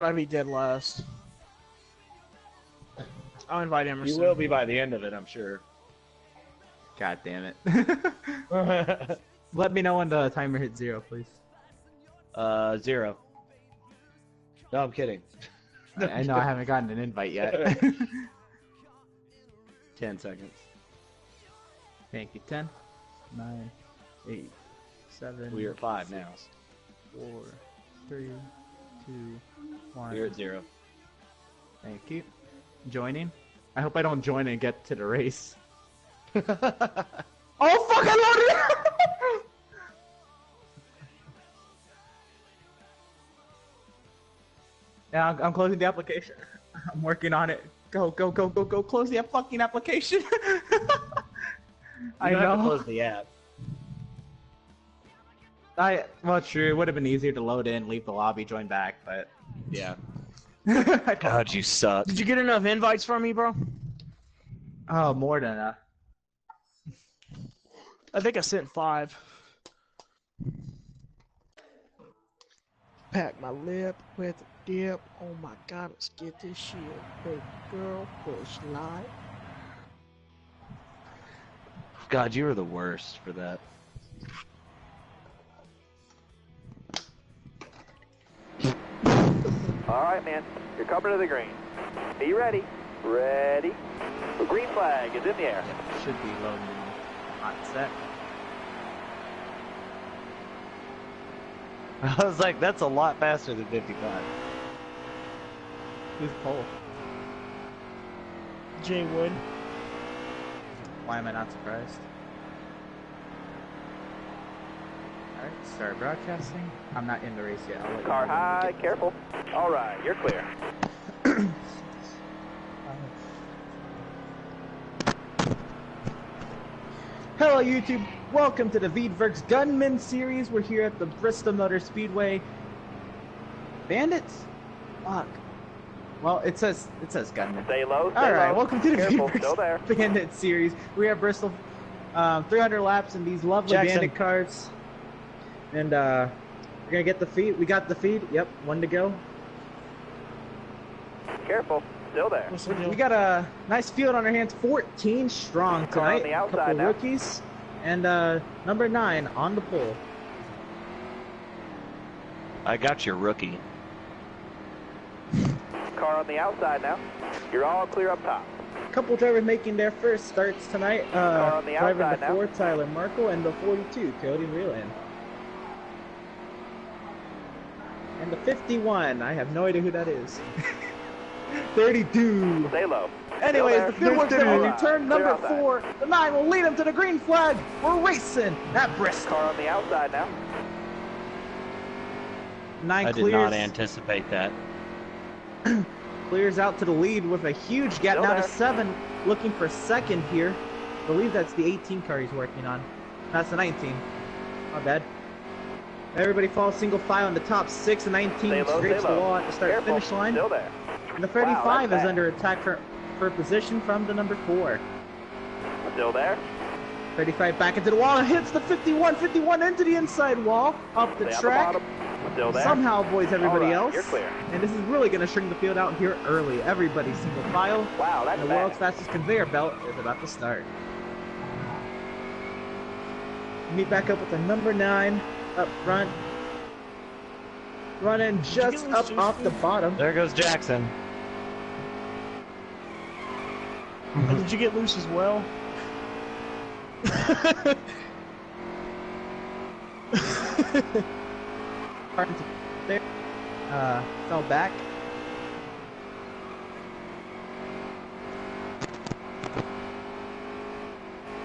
I'd be dead last. I'll invite Emerson. You will be by the end of it, I'm sure. God damn it. Let me know when the timer hits 0, please. 0. No, I'm kidding. I know I haven't gotten an invite yet. 10 seconds. Thank you. 10, 9, 8, 7. We are at 5 now. 4, 3, 2, 1. We're at 0. Thank you. Joining? I hope I don't join and get to the race. Oh fuck! I loaded it! Yeah, I'm closing the application. I'm working on it. Go, go, go, go, go! Close the fucking application. I You don't know. have to close the app. Well, true. It would have been easier to load in, leave the lobby, join back, but Yeah. I God, you suck. Did you get enough invites from me, bro? Oh, more than enough. I think I sent 5. Pack my lip with a dip. Oh my god, let's get this shit. Baby girl, push light. God, you were the worst for that. Alright, man. You're coming to the green. Be ready. Ready. The green flag is in the air. Should be loading in a hot sec. I was like, that's a lot faster than 55. Who's pole? Jay Wood. Why am I not surprised? Alright, start broadcasting. I'm not in the race yet. I'll let Car you know when we high, get- careful. Alright, you're clear. Hello YouTube, welcome to the Veedverks Gunman series. We're here at the Bristol Motor Speedway. Bandits? Fuck. Well, it says Gunman. Stay low, stay Alright, low. welcome to the Careful, still there. Veedverks Bandit series. We're at Bristol, 300 laps in these lovely Jackson. bandit cars. And we're gonna get the feed. We got the feed. Yep, 1 to go. Careful, still there. What's the deal? We got a nice field on our hands, 14 strong Car on tonight. the A outside couple now. rookies, and number 9 on the pole. I got your rookie. Car on the outside now. You're all clear up top. Couple drivers making their first starts tonight. Car on the Driver outside number 4, now. Tyler Markle, and the 42, Cody Reeland. And the 51, I have no idea who that is. 32. Stay low. Anyways, Still the there. field works there. All When you right, turn clear number outside. 4, the 9 will lead him to the green flag. We're racing at Bristol. Car on the outside now. 9 I did clears. not anticipate that. Clears out to the lead with a huge gap Still now to there. 7, looking for second here. I believe that's the 18 car he's working on. That's the 19. Not bad. Everybody follows single file on the top 6 and 19 Stay low, scrapes stay the low. wall at the start Careful, finish line. still there. And the 35 Wow, is that's bad. under attack for position from the number 4. Still there. 35 back into the wall and hits the 51. 51 into the inside wall, up the Stay on track. bottom. Still there. Somehow avoids everybody All right, else. you're clear. And this is really going to shrink the field out here early. Everybody single file. Wow, that's And the bad. world's fastest conveyor belt is about to start. Meet back up with the number 9 up front. Running just get up loose, off the Jason? bottom. There goes Jackson. Did you get loose as well? There. Fell back.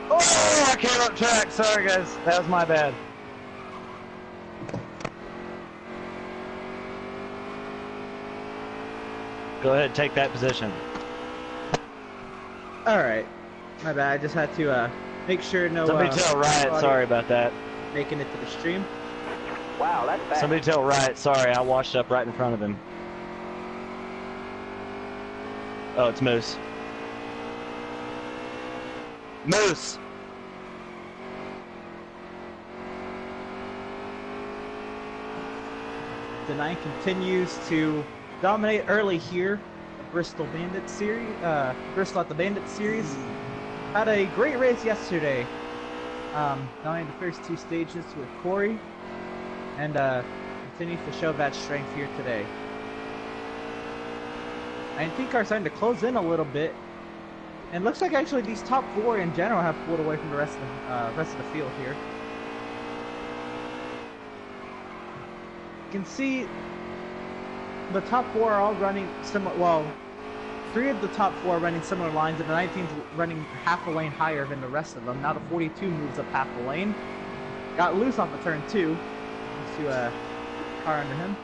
Oh, I came up track. Sorry, guys. That was my bad. Go ahead, take that position. Alright. My bad. I just had to make sure no Somebody tell Riot, audio sorry about that. making it to the stream. Wow, that's bad. Somebody tell Riot, sorry, I washed up right in front of him. Oh, it's Moose. Moose! The 9 continues to dominate early here. The Bristol Bandit Series, Bristol at the Bandit Series. Had a great race yesterday. Dominated the first 2 stages with Corey, and continues to show that strength here today. I think cars starting to close in a little bit, and looks like actually these top 4 in general have pulled away from the rest of the field here. You can see the top 4 are all running similar. Well, 3 of the top 4 are running similar lines, and the 19's running half a lane higher than the rest of them. Now the 42 moves up half a lane. Got loose off the turn 2. Thanks to a car under him.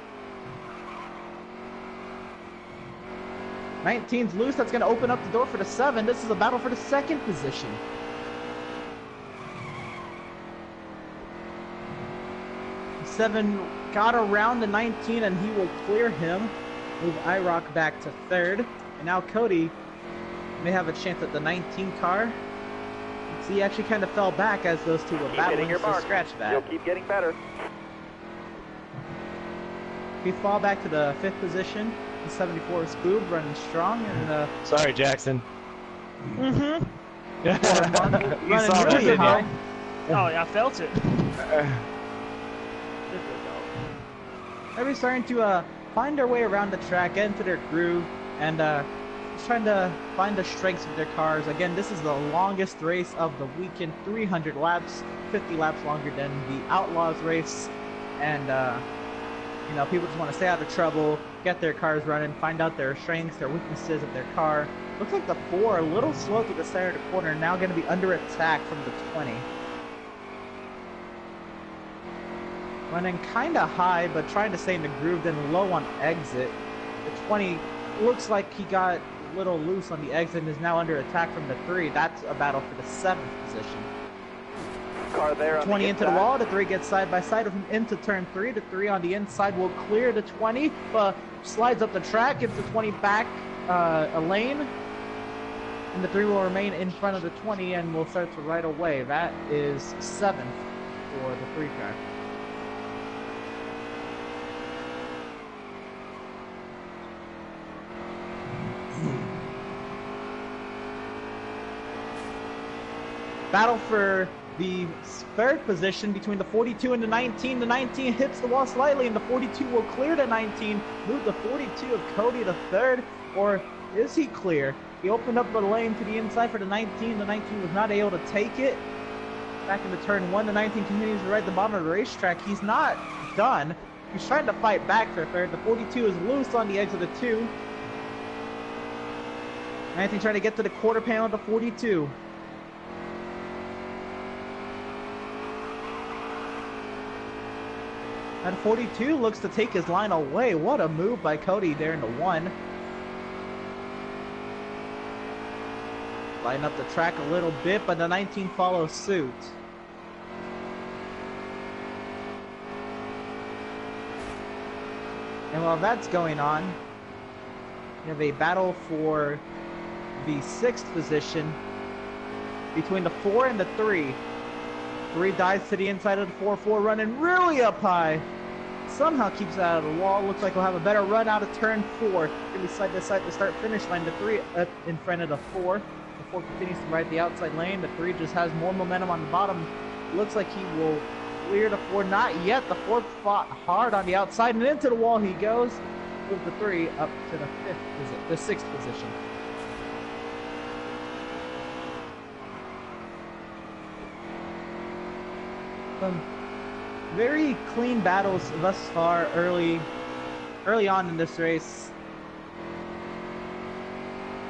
19's loose. That's going to open up the door for the 7. This is a battle for the 2nd position. The 7 got around the 19, and he will clear him. Move IROC back to 3rd. And now Cody may have a chance at the 19 car. So he actually kind of fell back as those 2 were battling, so scratch that. You'll keep getting better. We fall back to the 5th position. The 74 is Boob running strong, and Sorry, Jackson. running saw that, really didn't high. you? Oh, yeah, I felt it. Everybody's starting to find their way around the track, get into their groove, and just trying to find the strengths of their cars. Again, this is the longest race of the weekend, 300 laps, 50 laps longer than the Outlaws race, and you know, people just want to stay out of trouble, get their cars running, find out their strengths, their weaknesses of their car. Looks like the 4 are a little slow through the center of the corner, now going to be under attack from the 20. Running kind of high, but trying to stay in the groove, then low on exit. The 20 looks like he got a little loose on the exit and is now under attack from the 3. That's a battle for the 7th position. Car there on 20 the into the inside. wall, the 3 gets side by side with him into turn 3. The 3 on the inside will clear the 20, slides up the track, gives the 20 back a lane, and the 3 will remain in front of the 20 and will start to right away. That is 7th for the 3 car. Battle for the 3rd position between the 42 and the 19. The 19 hits the wall slightly, and the 42 will clear the 19. Move the 42 of Cody to 3rd, or is he clear? He opened up the lane to the inside for the 19. The 19 was not able to take it. Back into turn 1, the 19 continues to ride the bottom of the racetrack. He's not done. He's trying to fight back for 3rd. The 42 is loose on the exit of 2. 19 trying to get to the quarter panel of the 42. And 42 looks to take his line away. What a move by Cody there in the 1. Line up the track a little bit, but the 19 follows suit. And while that's going on, you have a battle for the 6th position between the 4 and the 3. 3 dives to the inside of the 4-4, running really up high. Somehow keeps it out of the wall. Looks like we'll have a better run out of turn 4. Gonna be side to side to start finish line. The 3 up in front of the 4. The 4 continues to ride the outside lane. The 3 just has more momentum on the bottom. Looks like he will clear the 4. Not yet. The 4 fought hard on the outside, and into the wall he goes. Move the 3 up to the 6th position. Some very clean battles thus far early on in this race.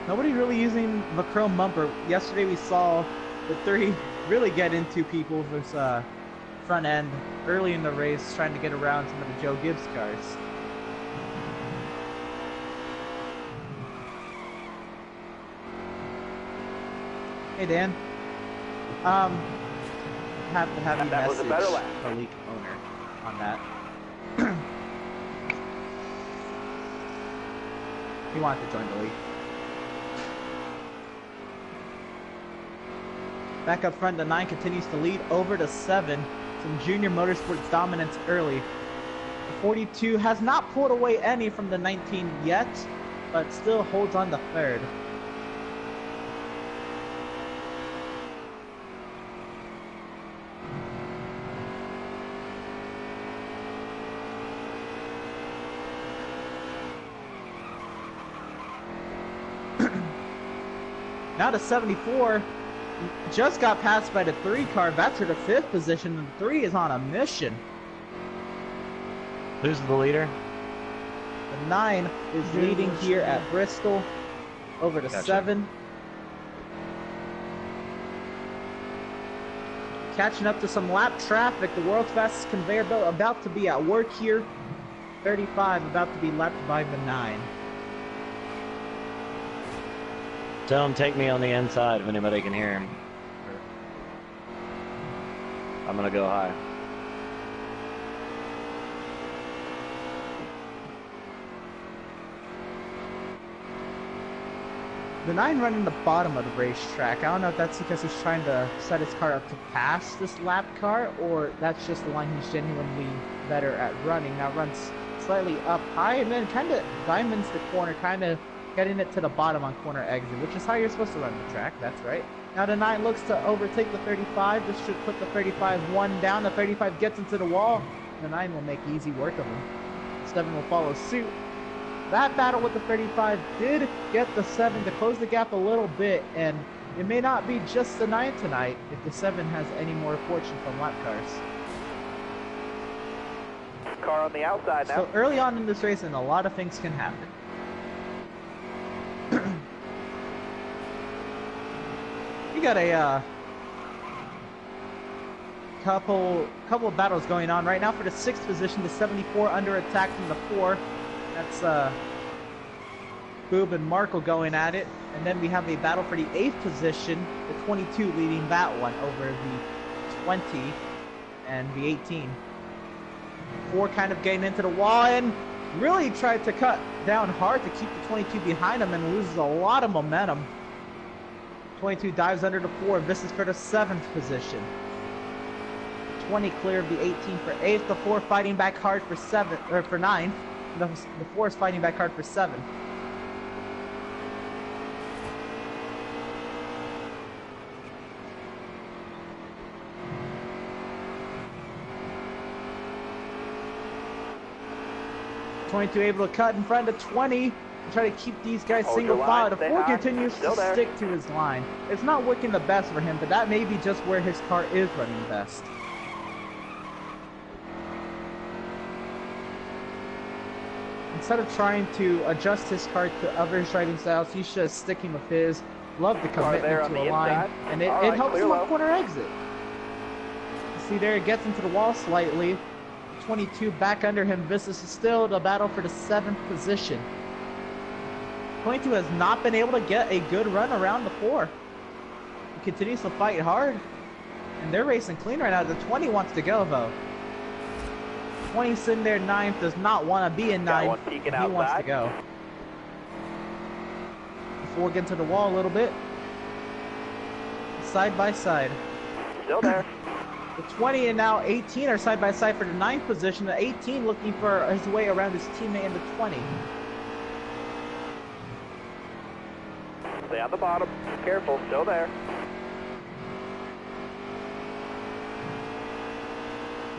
Nobody really using the chrome bumper. Yesterday we saw the 3 really get into people's front end early in the race, trying to get around some of the Joe Gibbs cars. Hey Dan. Have to have you That was a better message lap. the league owner on that. He wanted to join the league. Back up front, the 9 continues to lead over to 7. Some junior motorsports dominance early. The 42 has not pulled away any from the 19 yet, but still holds on to third. Now the 74 just got passed by the 3 car. That's for the 5th position, and 3 is on a mission. Who's the leader? The 9 is leading here at Bristol over the Gotcha. 7. Catching up to some lap traffic. The world's fastest conveyor belt about to be at work here. 35 about to be lapped by the 9. Tell him take me on the inside if anybody can hear him. I'm gonna go high. The 9 running the bottom of the racetrack. I don't know if that's because he's trying to set his car up to pass this lap car, or that's just the line he's genuinely better at running. Now runs slightly up high and then kind of diamonds the corner, kind of getting it to the bottom on corner exit, which is how you're supposed to run the track. That's right. Now the 9 looks to overtake the 35. This should put the 35 1 down. The 35 gets into the wall. The 9 will make easy work of him. 7 will follow suit. That battle with the 35 did get the 7 to close the gap a little bit, and it may not be just the 9 tonight if the 7 has any more fortune from lap cars. Car on the outside now. So early on in this race, and a lot of things can happen. You got a couple of battles going on right now. For the 6th position, the 74 under attack from the 4. That's Boob and Markle going at it. And then we have a battle for the 8th position, the 22 leading that one over the 20 and the 18. 4 kind of getting into the wall and really tried to cut down hard to keep the 22 behind him and loses a lot of momentum. 22 dives under the 4. This is for the 7th position. 20 clear of the 18 for 8th. The 4 fighting back hard for 7 or for 9. The 4 is fighting back hard for 7. .22 able to cut in front of 20. Try to keep these guys Hold single your file. line, The stay 4 high. continues Still to there. stick to his line. It's not working the best for him, but that may be just where his car is running best. Instead of trying to adjust his car to other driving styles, he's just sticking with his. Love the Car there commitment on to the a line, inside. and it All right, helps clear him low. on corner exit. See there, it gets into the wall slightly. 22 back under him. This is still the battle for the 7th position. 22 has not been able to get a good run around the 4. He continues to fight hard, and they're racing clean right now. The 20 wants to go though. 20 sitting there 9th, does not want to be in Got 9th. one peeking He wants to outside. go. The 4 gets to the wall a little bit. Side by side. Still there. The 20 and now 18 are side by side for the 9th position. The 18 looking for his way around his teammate in the 20. Stay on the bottom. Careful. Still there.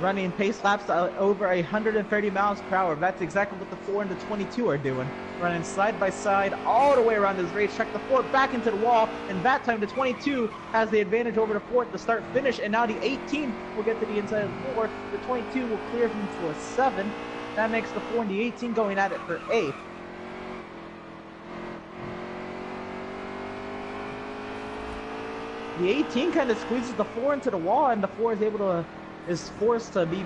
Running pace laps over 130 miles per hour. That's exactly what the 4 and the 22 are doing. Running side by side all the way around this racetrack. The 4 back into the wall, and that time the 22 has the advantage over the 4 at the start finish, and now the 18 will get to the inside of the 4. The 22 will clear him to a 7. That makes the 4 and the 18 going at it for 8th. The 18 kind of squeezes the 4 into the wall, and the 4 is forced to be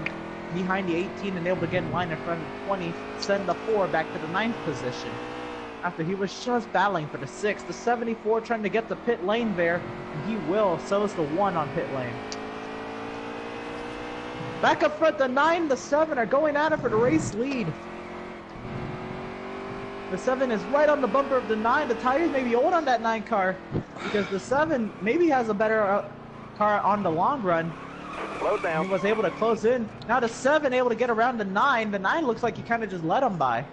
behind the 18 and able to get in line in front of the 20, send the 4 back to the 9th position. After he was just battling for the 6, the 74 trying to get the pit lane there, and he will, so is the 1 on pit lane. Back up front, the 9, the 7 are going at it for the race lead. The 7 is right on the bumper of the 9. The tires may be old on that 9 car, because the 7 maybe has a better car on the long run. Slow He down. was able to close in. Now the 7 able to get around the 9. The 9 looks like he kind of just let him by.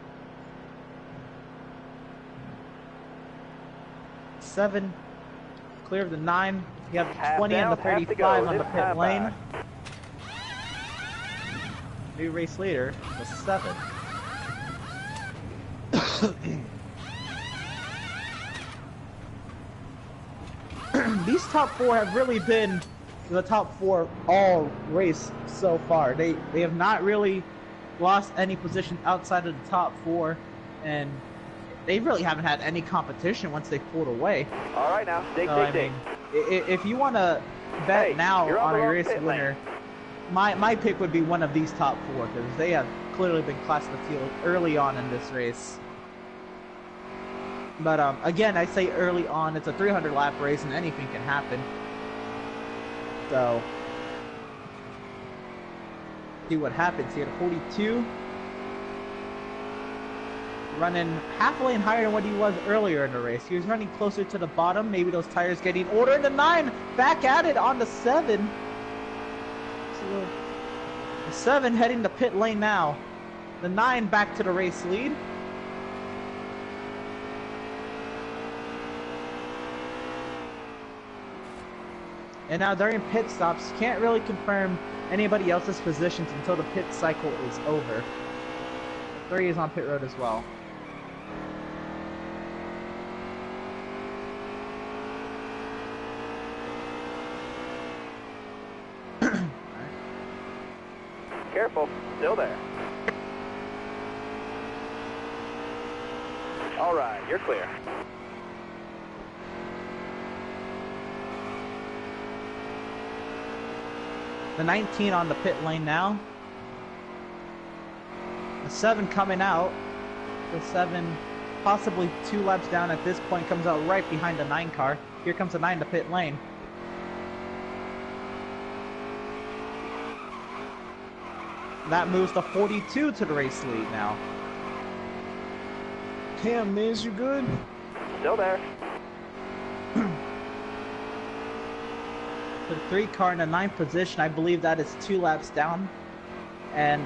7 clear of the 9. You have Half 20 and the down, half to 35 go. on the This pit time lane. back. New race leader, the 7. These top 4 have really been the top 4 all race so far. They have not really lost any position outside of the top 4, and they really haven't had any competition once they pulled away. All right now, dig, So, dig, dig. if you want to bet Hey, now you're on on the a wrong race pit winner, my pick would be one of these top 4 because they have clearly been class of the field early on in this race. But again, I say early on, it's a 300 lap race and anything can happen. So, see what happens here. The 42 running half a lane higher than what he was earlier in the race. He was running closer to the bottom. Maybe those tires getting older. And the 9 back at it on the 7. So the 7 heading to pit lane now. The 9 back to the race lead. And now during pit stops, can't really confirm anybody else's positions until the pit cycle is over. 3 is on pit road as well. Careful, still there. All right, you're clear. The 19 on the pit lane now. The 7 coming out. The 7 possibly 2 laps down at this point comes out right behind the 9 car. Here comes the 9 to pit lane. That moves the 42 to the race lead now. Damn, Miz, you good? Still there. The 3 car in the 9th position, I believe that is 2 laps down. And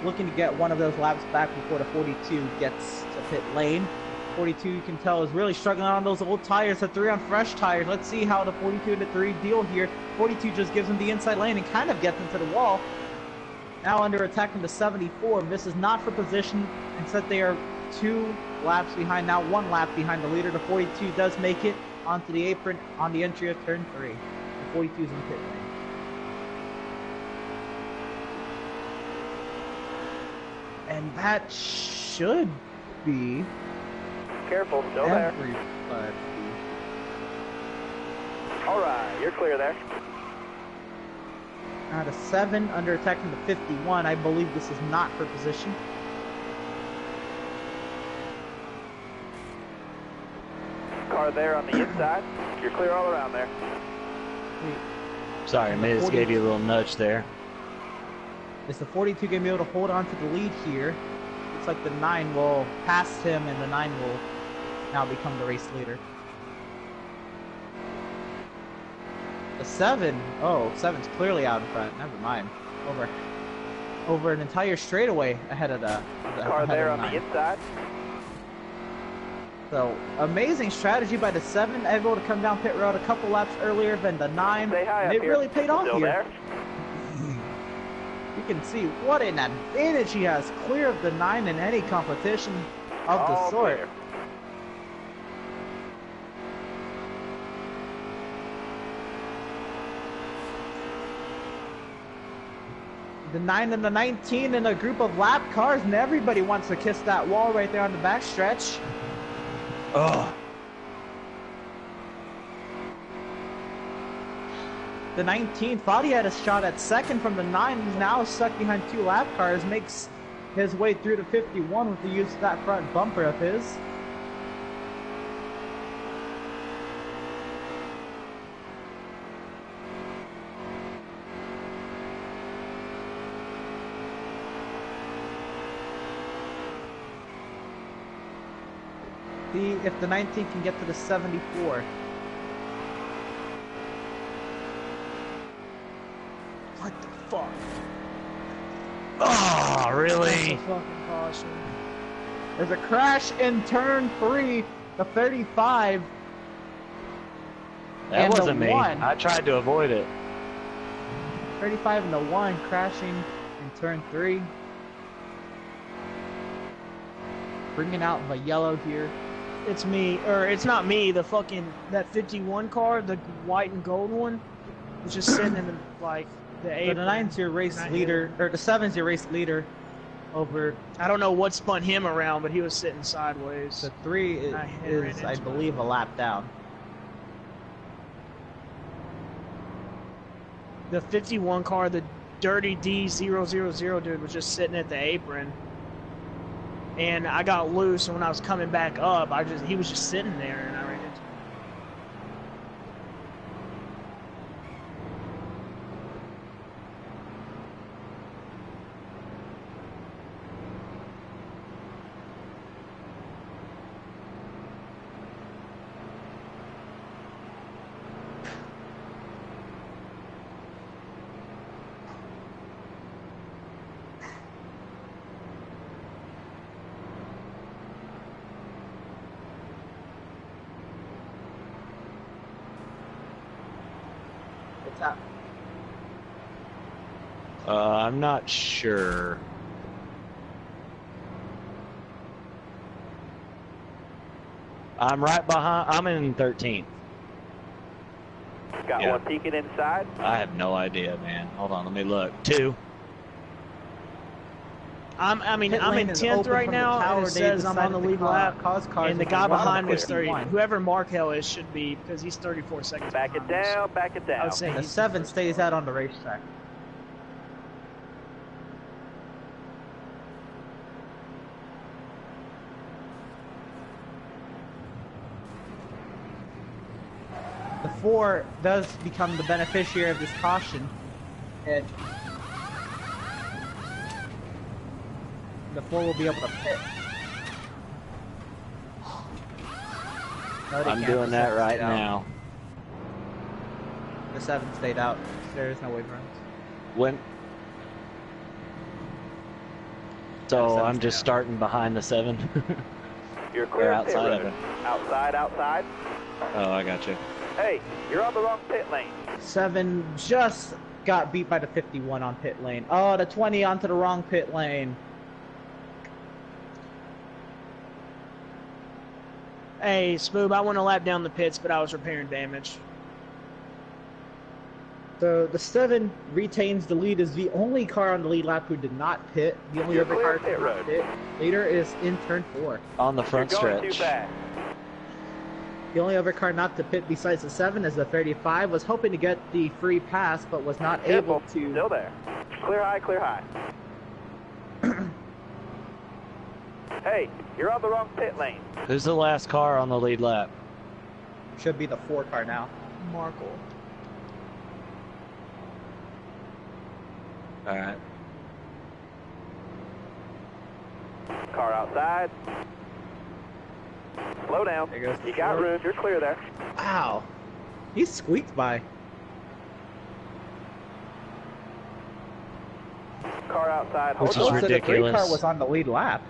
looking to get one of those laps back before the 42 gets to pit lane. 42, you can tell, is really struggling on those old tires. The 3 on fresh tires. Let's see how the 42 and the 3 deal here. 42 just gives him the inside lane and kind of gets into the wall. Now under attack from the 74. This is not for position. Instead, they are 2 laps behind. Now 1 lap behind the leader. The 42 does make it onto the apron on the entry of turn 3. 42 is in pit lane. And that should be Careful, still there. everybody. All right, you're clear there. Out of 7 under attack from the 51. I believe this is not for position. Car there on the inside. You're clear all around there. Sorry, And the Miz 40 gave you a little nudge there. Is the 42 going to be able to hold on to the lead here? Looks like the 9 will pass him and the 9 will now become the race leader. The 7, oh, 7's clearly out in front. Never mind. Over an entire straightaway ahead of the Car ahead there of on the the 9. inside. So, amazing strategy by the 7, able to come down pit road a couple laps earlier than the 9. Stay high And up it here. really paid off Still here. there. You can see what an advantage he has, clear of the 9 in any competition of the All sort. clear. The 9 and the 19 in a group of lap cars, and everybody wants to kiss that wall right there on the backstretch. Oh, The 19 thought he had a shot at second from the 9. He's now stuck behind 2 lap cars, makes his way through to 51 with the use of that front bumper of his. See if the 19 can get to the 74. What the Fuck. Oh, That's really? a fucking caution. There's a crash in turn 3, the 35. That And the wasn't me. one. I tried to avoid it. 35 and the 1 crashing in turn 3. Bringing out the yellow here. It's me, or it's not me. The fucking that 51 car, the white and gold one, was just sitting in the like the So apron. the 9's your race and I hit leader, him. or the 7's your race leader over I don't know what spun him around, but he was sitting sideways. the 3 I ran is I into believe, a lap down. The 51 car, the dirty D000 dude, was just sitting at the apron. And I got loose, and when I was coming back up, he was just sitting there, and I ran into him. What's that? I'm not sure. I'm right behind. I'm in 13th. Got Yeah. one peeking inside. I have no idea, man. Hold on, let me look. 2. I'm Pit in lane is 10th open right from the now, tower. and it They says I'm on the decided to lead lap. cause cars And the with guy a lot of behind me is 51. 30. Whoever Markel is should be, because he's 34 seconds Back it behind me, so down, back it I down. would say The he's 7 first stays car. out on the racetrack. The 4 does become the beneficiary of this caution, and the 4 will be able to pit. No, they I'm can't. doing The that 7 right stayed out. now. The 7 stayed out. There is no wave runs. When? So Seven's I'm just down. starting behind the 7. You're Or clear of pit outside of road. it. Outside, outside. Oh, I got you. Hey, you're on the wrong pit lane. 7 just got beat by the 51 on pit lane. Oh, the 20 onto the wrong pit lane. Hey, Spoob, I went a lap down the pits, but I was repairing damage. So the 7 retains the lead as the only car on the lead lap who did not pit. The only You're other clear car of who did pit not road. pit. Leader is in turn 4. On the You're front going too stretch. fast. The only other car not to pit besides the 7 is the 35. Was hoping to get the free pass, but was not able Careful. to. Still there. Clear high, clear high. Hey, you're on the wrong pit lane. Who's the last car on the lead lap? Should be the 4 car now. Markle. All right. Car outside. Slow down. There goes the You got 4. room. You're clear there. Wow. He squeaked by. Car outside. Which Hold is on. So the 3 ridiculous. car was on the lead lap.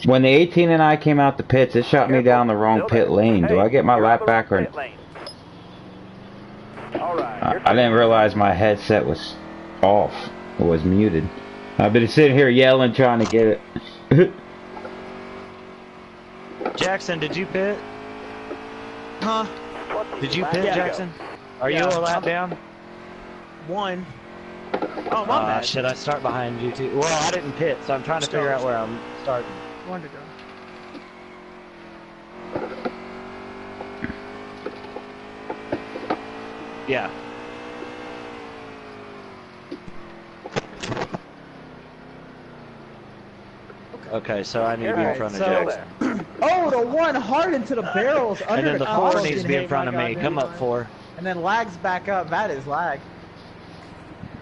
When the 18 and I came out the pits, it shot me Careful. down the wrong Still pit there. lane. Do Hey, I get my you're on lap the back wrong or? pit lane. All right. I you're I didn't clear. realize my headset was off. It was muted. I've been sitting here yelling trying to get it. Jackson, did you pit? Huh? 20 Did you laps pit, to go. Jackson? Are Yeah. you a lap down? One. Oh, my bad. Should I start behind you too? Well, I didn't pit, so I'm trying to figure out where I'm starting. One to go. Yeah. Okay, so I need to be in front of so- Jackson. Oh, the 1 hard into the barrels And under then the the car. 4 car, needs to be in hate front of my me. goddamn Come up life. 4. and then lags back up. That is lag.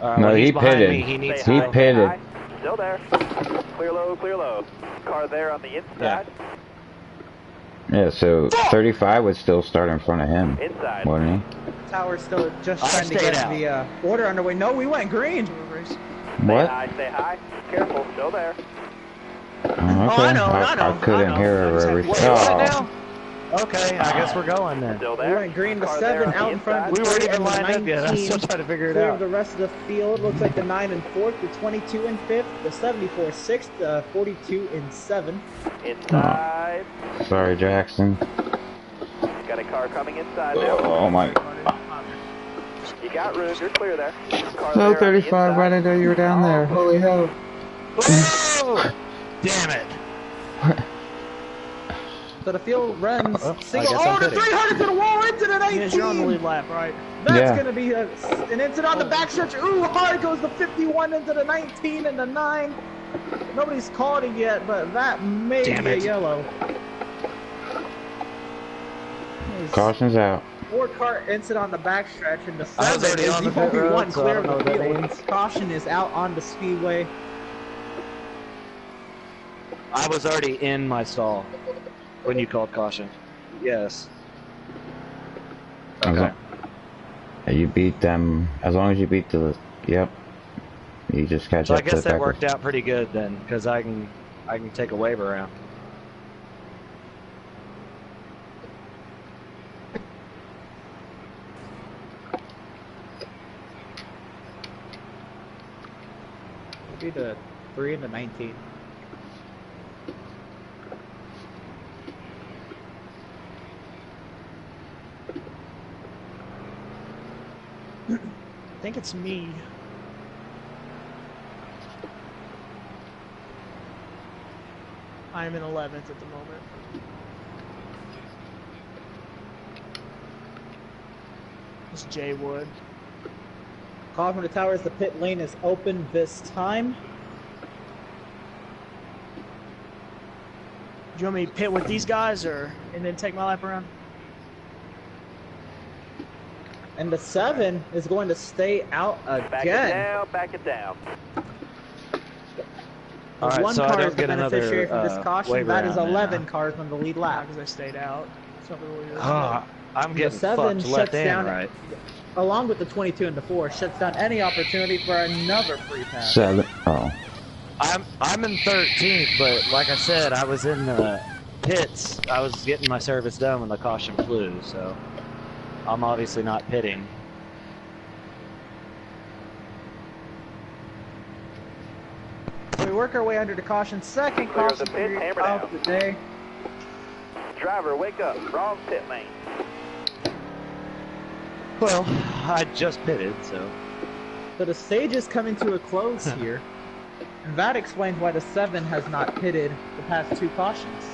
Alright, No, well, he he's behind pitted. me. He needs Stay He high, to... stay pitted. high. Still there. Clear low, clear low. Car there on the inside. Yeah, so 35 would still start in front of him, Inside. wouldn't Tower's still just I trying to stayed get out. the order underway. No, we went green. he? Stay What? high, stay high. Careful, still there. Oh, okay. I know, I know, I couldn't I know. hear I just everything. have- What Oh. now? Okay, I guess we're going then. Still We there. went green to Car 7 there on out the in front of inside. the We weren't 3 even and the lined up yet. I'm 19. still trying to figure it Clear of out. the rest of the field. Looks like the 9 and 4th, the 22 and 5th, the 74 6th, the 42 and 7. Inside. Sorry, Jackson. Got a car coming inside now. Oh my. You got room, you're clear there. Car So there on the 35, inside. right into you were down there. Holy hell. Oh! Damn it! So the field runs Oh, I single. guess I'm Oh, the pitting. 300 to the wall into the Yes, you're on the 19. lead lap, right? That's Yeah. going to be an incident on the backstretch. Ooh, hard goes the 51 into the 19 and the 9. Nobody's called it yet, but that may Damn be a it. yellow. Caution's out. 4-car incident on the backstretch, and the I was 7 already is on the the pit only road, one so I clear don't of know the what that field. means. Caution is out on the speedway. I was already in my stall when you called caution. Yes. As Okay. long- You beat them. As long as you beat the. Yep. You just catch So I up to guess the that Packers. worked out pretty good then, because I can take a wave around. It'll be the 3 and the 19. I think it's me. I'm in 11th at the moment. It's Jay Wood. Call from the towers. The pit lane is open this time. Do you want me to pit with these guys or and then take my lap around? And the 7 is going to stay out Back it again. down, back it down. All right, One so I car don't is the get another, beneficiary from this caution. wave That is around then, 11 huh? cars on the lead lap. Because I stayed out. It's not really Oh, I'm The getting 7 fucked left shuts and down, right. along with the 22 and the 4, shuts down any opportunity for another free pass. 7. Oh. I'm in 13th, but like I said, I was in the pits. I was getting my service done when the caution flew, so I'm obviously not pitting. We work our way under the caution. Second Clear of caution the pit, period hammer of down. the day. Driver, wake up. Wrong pit lane. Well, I just pitted, so. So the stage is coming to a close here. And that explains why the 7 has not pitted the past 2 cautions.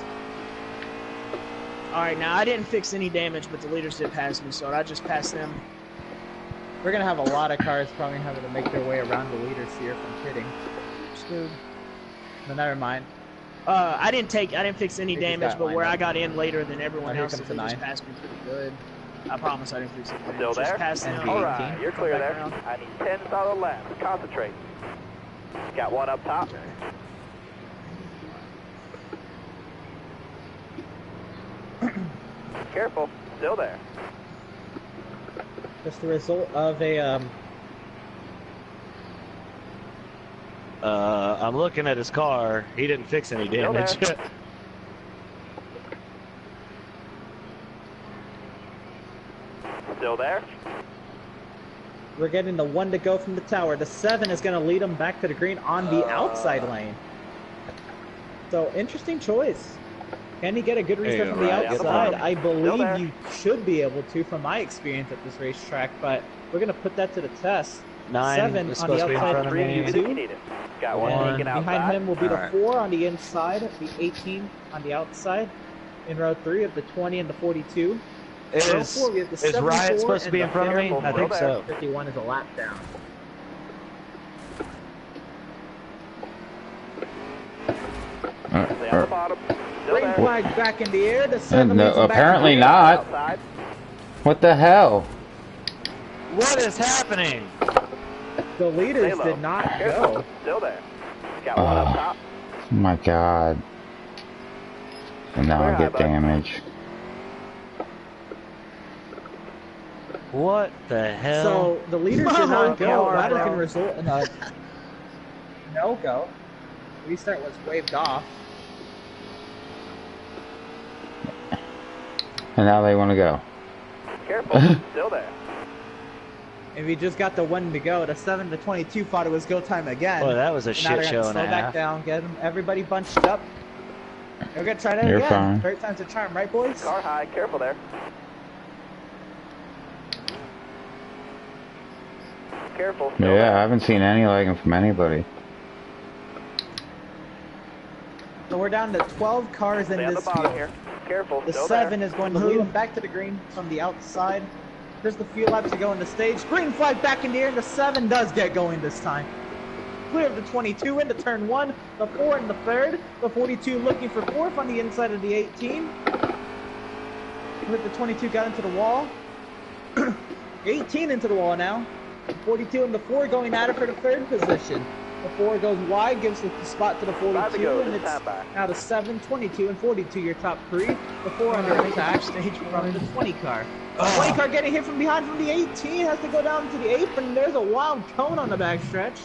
Alright, now I didn't fix any damage, but the leaders did pass me, so I just passed them. We're going to have a lot of cars probably having to make their way around the leaders here from pitting. Screwed. But never mind. I didn't fix any They just damage, got but lined where up. I got in later than everyone Oh, here else, comes they the just 9. passed me pretty good. I promise I didn't fix any damage. Still there? Just passed them. And All the right, 18. you're Come clear back there. around. I need 10 solid laps. Concentrate. Got one up top. Careful. Still there. Just the result of a I'm looking at his car. He didn't fix any Still damage. there. Still there. we're getting the 1 to go from the tower. The 7 is going to lead him back to the green on the outside lane. So interesting choice. Can he get a good restart from the right, outside? yeah. I Still believe there. you should be able to, from my experience at this racetrack. But we're going to put that to the test. 9 7 is on the supposed to be in outside front of Three, me. use it if you need it. Got one One. taken outside. Behind him will be the Alright. 4 on the inside, the 18 on the outside. In row 3 of the 20 and the 42. Row Is 4, we have the is 74 Riot supposed to and be the in front of me? Careful I think Still so. 51 is a lap down. Stay on the bottom. Still Green there. flag back in the air. The 7 No, leads him back apparently to not. Outside. What the hell? What is happening? the leaders Stay low. did not Careful. go. Still there. Got one up top. Oh my god. And now Very I high, get bud. damage. What the hell? So the leaders did Oh, not go. God, That is bro. going to result in a no-go. Restart was waved off. And now they want to go. Careful, still there. If he just got the one to go, the 7 to 22 thought it was go time again. Boy, that was a Now shit they're show gonna and slow a back half. down, get everybody bunched up. We're gonna try that You're again. fine. Third time's a charm, right, boys? Car high, careful there. Careful, still Yeah, I there. haven't seen any like him from anybody. So we're down to 12 cars in Stay on the this bottom field. here. Careful, The still 7 there. is going to lead them back to the green from the outside. There's the fuel laps to go in the stage. Green flag back in the air, and the 7 does get going this time. Clear of the 22 into turn 1, the 4 in the third, the 42 looking for 4th on the inside of the 18. With the 22 got into the wall. 18 into the wall now. 42 and the 4 going at it for the third position. The 4 goes wide, gives the spot to the 5 to 42, go, and just it's stand by. now to 7, 22, and 42, your top 3. The 4 under attack stage from the 20 car. The 20 car getting hit from behind from the 18, has to go down to the apron. There's a wild cone on the backstretch.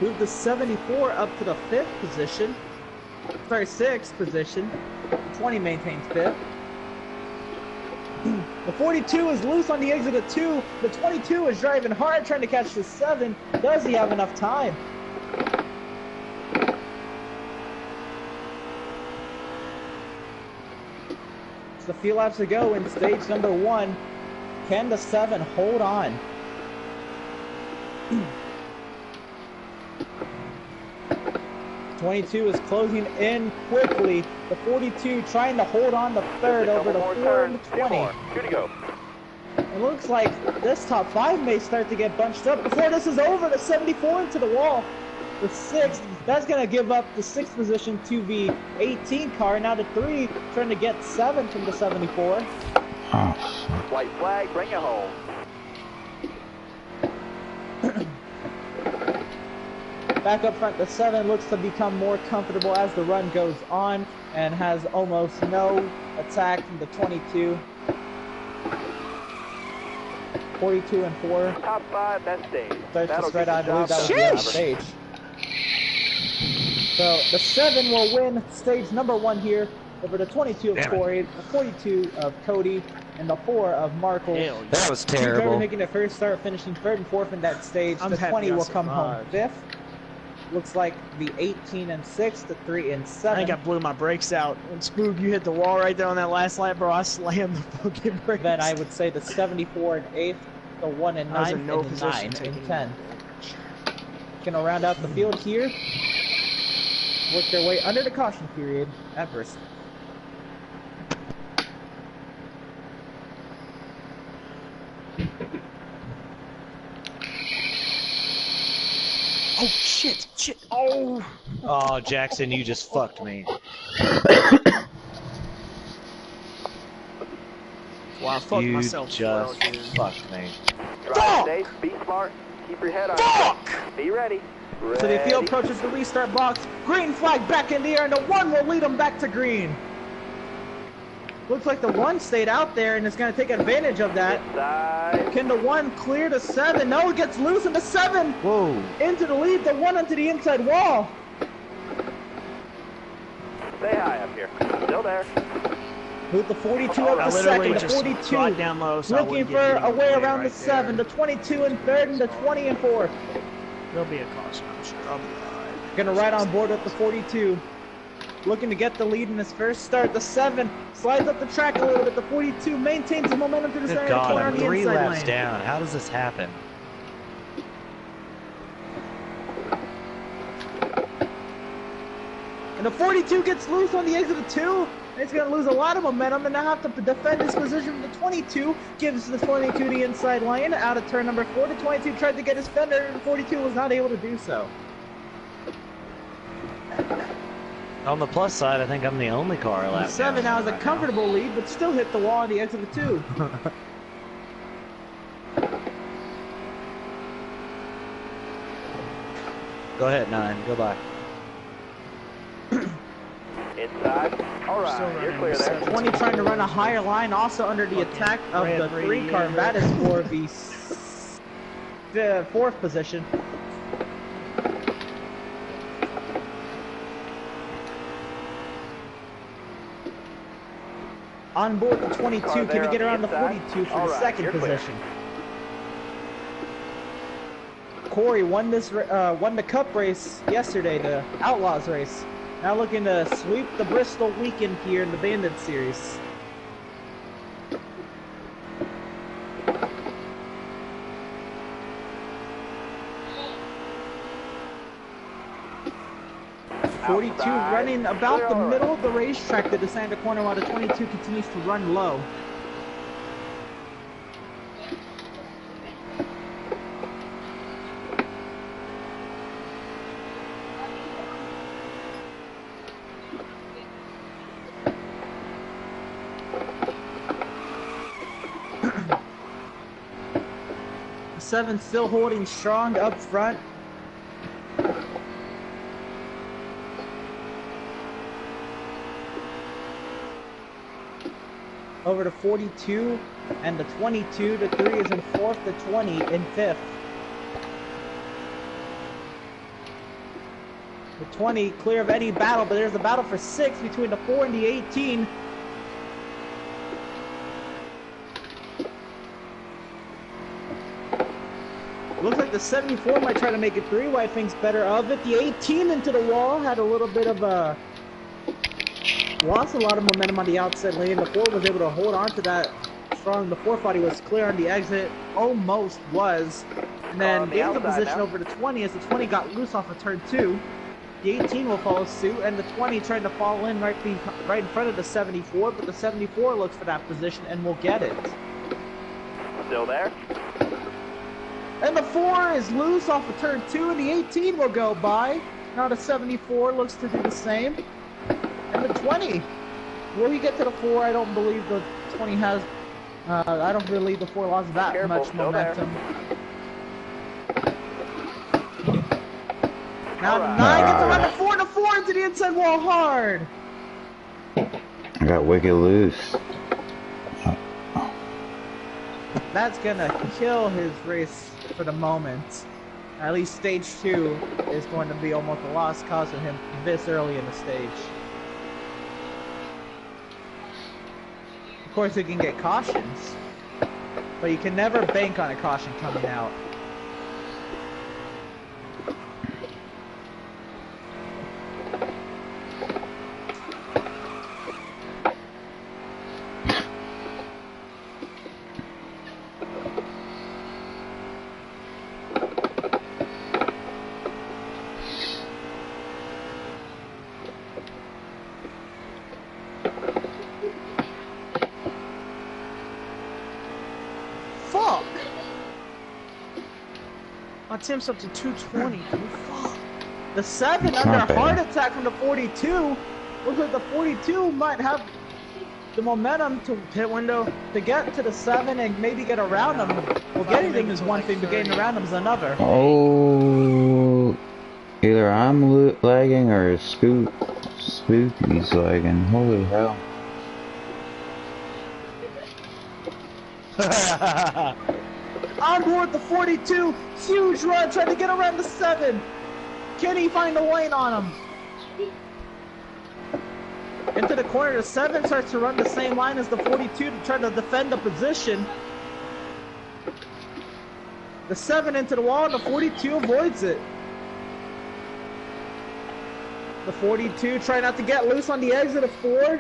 Move the 74 up to the 5th position. Sorry, 6th position. The 20 maintains 5th. The 42 is loose on the exit of 2. The 22 is driving hard, trying to catch the 7. Does he have enough time? So the few laps to go in stage number 1. Can the 7 hold on? '22 is closing in quickly. The 42 trying to hold on the third Just a over the couple 4 more and the turns, few 20. more. 2 to go. It looks like this top 5 may start to get bunched up before this is over. The 74 into the wall. The 6th, that's going to give up the 6th position to the 18 car. Now the 3 trying to get 7 from the 74. Oh, White flag, bring it home. Back up front, the 7 looks to become more comfortable as the run goes on and has almost no attack from the 22. 42 and 4. Top 5, that stage. Starts to That'll spread get out. I the believe that job was the done. end stage. So the 7 will win stage number 1 here over the 22 of Damn it. Corey, the 42 of Cody, and the 4 of Markle. Hell yeah. That was Two drivers terrible. making their first start, finishing 3rd and 4th in that stage. I'm The happy 20 I will come home survived. 5th. Looks like the 18 and 6, the 3 and I 7. think I blew my brakes out. When Spook, you hit the wall right there on that last lap, bro, I slammed the fucking brakes. Then I would say the 74 and 8th, the 1 and I was 9, in no and the position 9 taking and 10. Gonna round out the field here. Work their way under the caution period at Bristol. Oh, shit, shit. Oh. Oh, Jackson, you just fucked me. Well, I fucked You myself. as well, just dude. fucked me. Drive safe, be smart, keep your head on. Fuck! Be ready. So the field Ready. approaches the restart box. Green flag back in the air, and the 1 will lead them back to green. Looks like the 1 stayed out there and is going to take advantage of that. Inside. Can the 1 clear the 7? No, it gets loose, and the 7 Whoa. into the lead. The 1 onto the inside wall. Stay high up here. Still there. With the 42 I up I the literally second, the just 42 slide down low so I looking wouldn't for get a way hit around the right 7, the there. 22 and 3rd, and the 20 and 4th. There'll be a caution, I'm sure. I'll be alright. Gonna ride on board with the 42. Looking to get the lead in his first start. The 7 slides up the track a little bit. The 42 maintains the momentum to the Good center of the God, corner on I'm the 3 inside laps lane. down. How does this happen? And the 42 gets loose on the exit of 2. And it's going to lose a lot of momentum and now have to defend his position. The 22 gives the 22 the inside lane out of turn number 4. The 22 tried to get his fender, and the 42 was not able to do so. On the plus side, I think I'm the only car The lap 7 now has a right comfortable lead, but still hit the wall on the exit of 2. Go ahead, 9. Go by. Inside. All Still right, you're running clear there. 20 trying to run a higher line, also under the attack of the 3 car. That is for the 4th position. On board the 22, can we get around the 42 for the 2nd position? Corey won the Cup race yesterday, the Outlaws race. Now looking to sweep the Bristol weekend here in the Bandit Series. .42 running about the middle of the racetrack to descend the corner while the 22 continues to run low. The 7 still holding strong up front. Over to 42 and the 22. The 3 is in 4th, the 20 in 5th. The 20 clear of any battle, but there's a battle for 6 between the 4 and the 18. Looks like the 74 might try to make it 3 wide, thinks better of it. The 18 into the wall, had a little bit of a... lost a lot of momentum on the outside lane. The 4 was able to hold on to that strong. The 4 body was clear on the exit, almost was. And then gave the position over to 20 as the 20 got loose off of turn 2. The 18 will follow suit, and the 20 trying to fall in right in front of the 74, but the 74 looks for that position and will get it. Still there? And the 4 is loose off of turn 2, and the 18 will go by. Now the 74 looks to do the same. And the 20. Will he get to the 4? I don't believe the 20 has... I don't believe the 4 lost that much momentum. Now the 9 gets around the 4, the 4 into the inside wall hard. I got wicked loose. That's gonna kill his race for the moment. At least stage 2 is going to be almost a lost cause for him this early in the stage. Of course, you can get cautions, but you can never bank on a caution coming out. My temp's up to 220. Fuck. The 7 It's under not a heart bad. attack from the 42. Looks like the 42 might have the momentum to Pit window. get to the 7 and maybe get around them. Well, getting them is one thing, but getting around them is another. Oh, either I'm lagging or Spooky's lagging. Holy hell. On board the 42, huge run, trying to get around the 7. Can he find a lane on him? Into the corner, the 7 starts to run the same line as the 42 to try to defend the position. The 7 into the wall, and the 42 avoids it. The 42 trying not to get loose on the exit of 4.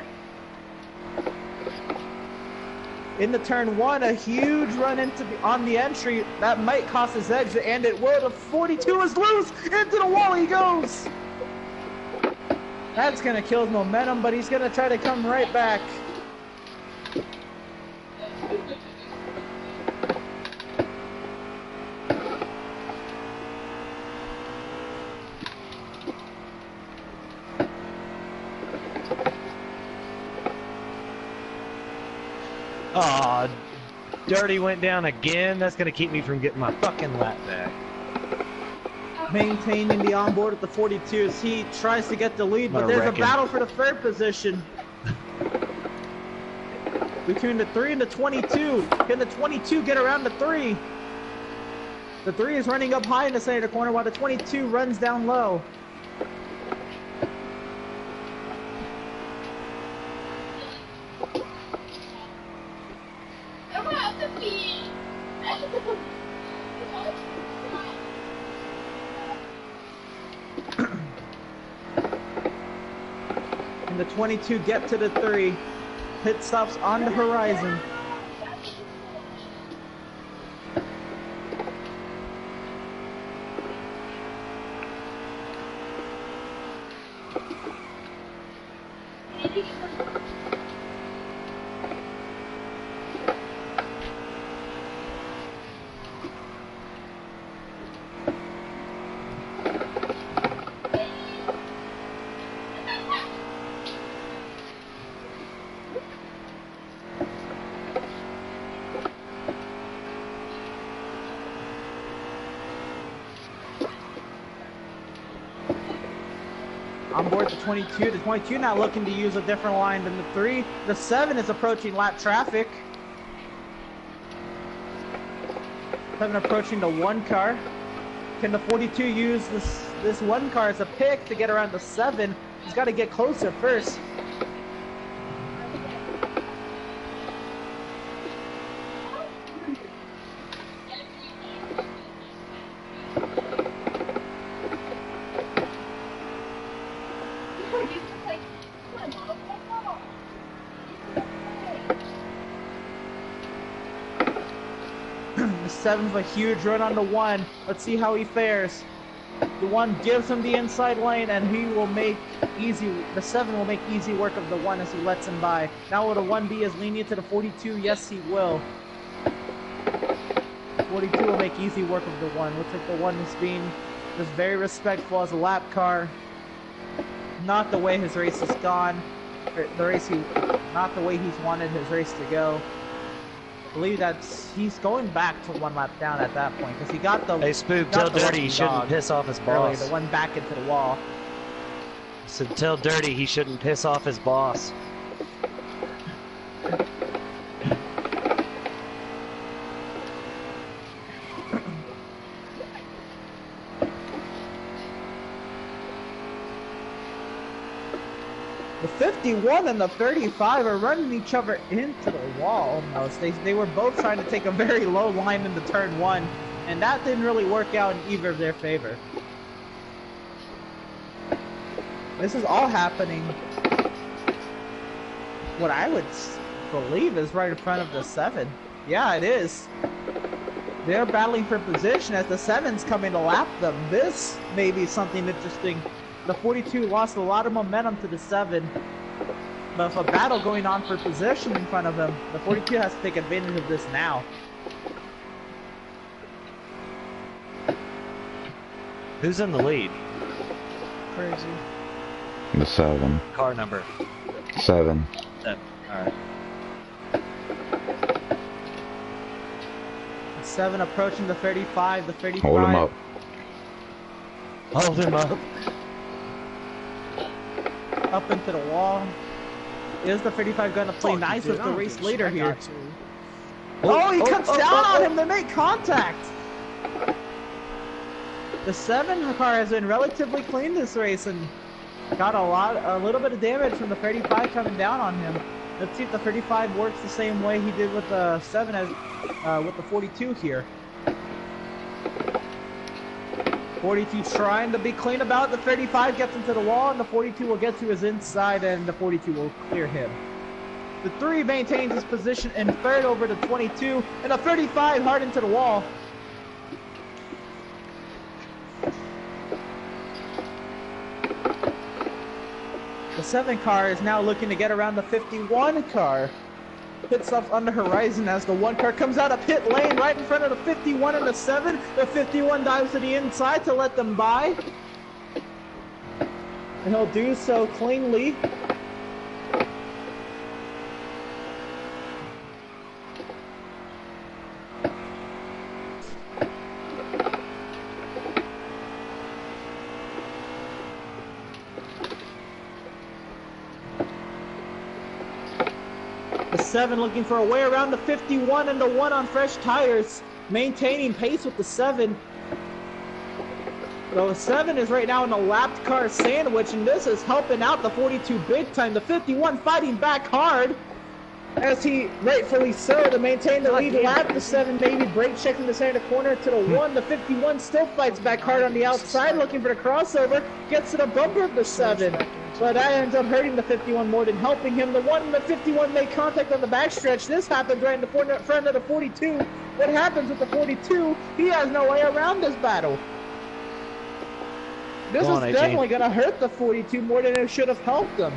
Into turn 1, a huge run on the entry that might cost his exit, and it will. The 42 is loose. Into the wall he goes. That's gonna kill his momentum, but he's gonna try to come right back. Aw, Dirty went down again. That's gonna keep me from getting my fucking lap back. maintaining the onboard at the 42 as he tries to get the lead, but there's a battle for the third position between the 3 and the 22. Can the 22 get around the 3? The 3 is running up high in the center corner while the 22 runs down low. And the 22 get to the 3. Pit stops on the horizon. On board the 22. The 22 now looking to use a different line than the 3. The 7 is approaching lap traffic. 7 approaching the 1 car. Can the 42 use this 1 car as a pick to get around the 7? He's got to get closer first. The 7's a huge run on the 1. Let's see how he fares. The 1 gives him the inside lane, and he will make easy. The 7 will make easy work of the 1 as he lets him by. Now will the 1 be as lenient to the 42? Yes, he will. 42 will make easy work of the 1. Looks like the 1 is being just very respectful as a lap car. Not the way his race has gone. Not the way he's wanted his race to go. I believe he's going back to 1 lap down at that point because he got the. Hey, Spook, tell Dirty he shouldn't piss off his boss. The 1 back into the wall. So tell Dirty he shouldn't piss off his boss. The 51 and the 35 are running each other into the wall almost. They were both trying to take a very low line into turn 1, and that didn't really work out in either of their favor. This is all happening, what I would believe is right in front of the 7. Yeah, it is. They're battling for position as the 7's coming to lap them. This may be something interesting. The 42 lost a lot of momentum to the 7, but with a battle going on for position in front of him, the 42 has to take advantage of this now. Who's in the lead? Crazy. The 7. Car number? 7. 7. Alright. The 7 approaching the 35, the 35. Hold him up. Hold him up. Up into the wall. Is the 35 going to play nice with the race leader here? Oh, he comes down on him to make contact! The 7 car has been relatively clean this race and got a little bit of damage from the 35 coming down on him. Let's see if the 35 works the same way he did with the 7 as with the 42 here. 42 trying to be clean about it. The 35 gets into the wall, and the 42 will get to his inside, and the 42 will clear him. The 3 maintains his position in third over the 22, and the 35 hard into the wall. The 7 car is now looking to get around the 51 car. Pit stops on the horizon as the 1 car comes out of pit lane right in front of the 51 and the 7. The 51 dives to the inside to let them by. And he'll do so cleanly. The 7 looking for a way around the 51 and the 1 on fresh tires, maintaining pace with the 7. The 7 is right now in a lapped car sandwich, and this is helping out the 42 big time. The 51 fighting back hard, as he rightfully so to maintain the lead lap. The 7 maybe brake checking the center corner to the 1. The 51 still fights back hard on the outside, looking for the crossover. Gets to the bumper of the 7, but that ends up hurting the 51 more than helping him. The 1 and the 51 make contact on the backstretch. This happens right in the front of the 42. What happens with the 42? He has no way around this battle. This is definitely going to hurt the 42 more than it should have helped them.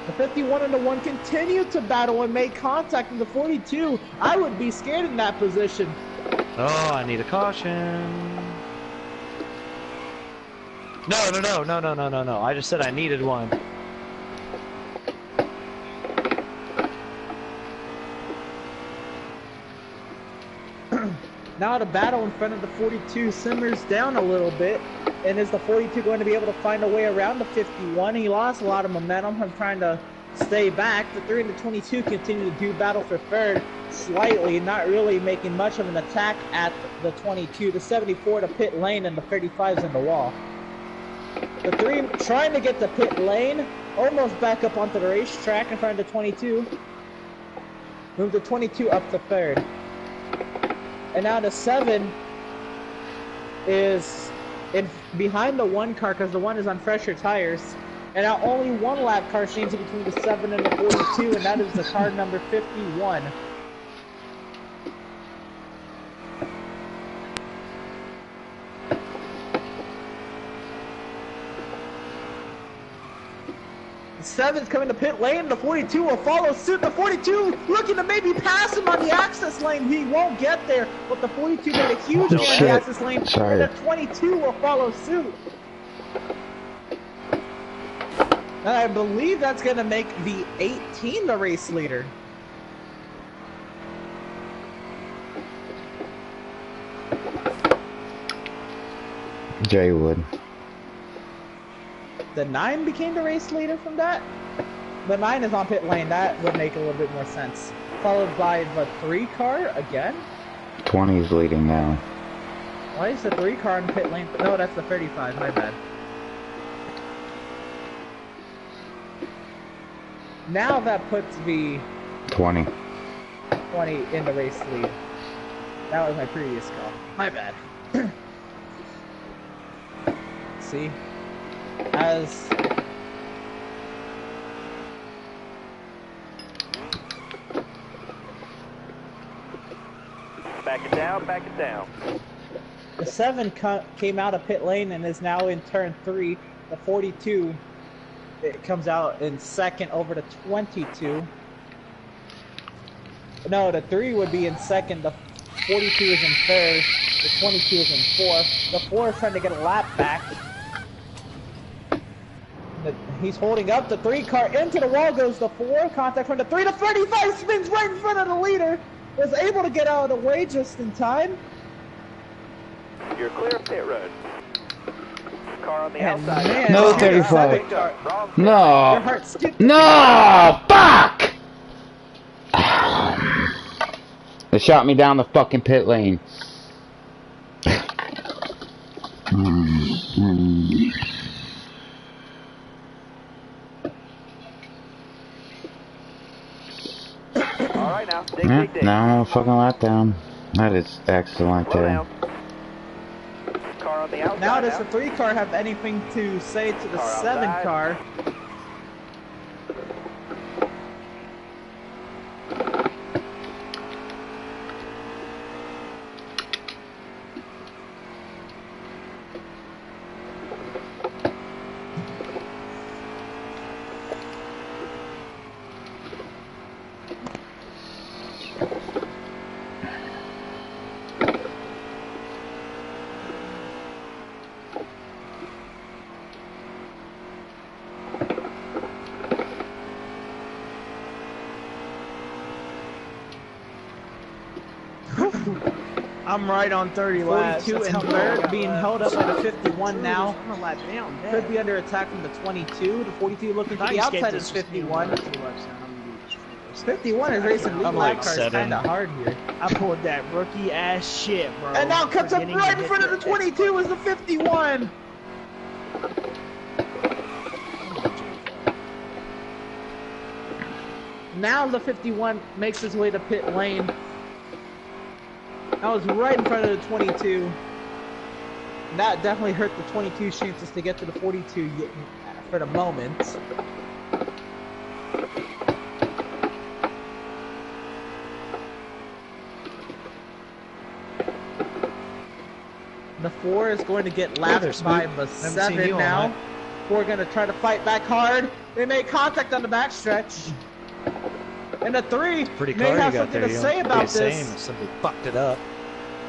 The 51 and the 1 continue to battle and make contact in the 42. I would be scared in that position. Oh, I need a caution. No. I just said I needed one. Now the battle in front of the 42 simmers down a little bit. And is the 42 going to be able to find a way around the 51? He lost a lot of momentum from trying to stay back. The 3 and the 22 continue to do battle for third slightly, not really making much of an attack at the 22. The 74 to pit lane, and the 35's in the wall. The 3 trying to get the pit lane, almost back up onto the racetrack in front of the 22. Move the 22 up to third. And now the 7 is behind the 1 car because the 1 is on fresher tires. And now only 1 lap car change between the 7 and the 42, and that is the car number 51. The 7's coming to pit lane, the 42 will follow suit. The 42 looking to maybe pass him on the access lane. He won't get there, but the 42 made a huge gain on the access lane, and the 22 will follow suit. And I believe that's going to make the 18 the race leader. Jay would. The 9 became the race leader from that? The 9 is on pit lane. That would make a little bit more sense. Followed by the 3 car again? 20 is leading now. Why is the 3 car in pit lane? No, that's the 35. My bad. Now that puts the 20 in the race lead. That was my previous call. My bad. See? As back it down. The 7 came out of pit lane and is now in turn 3. The 42, it comes out in second over the 22. No, the 3 would be in second. The 42 is in third. The 22 is in fourth. The 4 is trying to get a lap back. He's holding up the 3 car. Into the wall goes the 4. Contact from the 3. The 35 spins right in front of the leader. Was able to get out of the way just in time. You're clear of pit road. Car on the And outside. man, No, the 35. 7 car- Your No! heart skipped. No! Fuck! They shot me down the fucking pit lane. All right now. Dig. No, fucking letdown. That is excellent Slow there. down. Car on the outside. Now does the 3 car have anything to say to the Car 7 outside. car? I'm right on 30 laps. 42 That's and how third, long being I held up by the 51 now. I'm a lap down. Could be under attack from the 22. The 42 looking to the outside is 51. 51 is racing lead I'm lap like cars 7. kind of hard here. I pulled that rookie ass shit, bro. And now comes up Forgetting right to in hit front of the 22 is the 51. Now the 51 makes his way to pit lane. That was right in front of the 22. That definitely hurt the 22's chances to get to the 42 for the moment. The 4 is going to get lapped by the 7 now. 4 going to try to fight back hard. They make contact on the backstretch. And the 3 Pretty may car have you got something there. to say about this. If somebody fucked it up.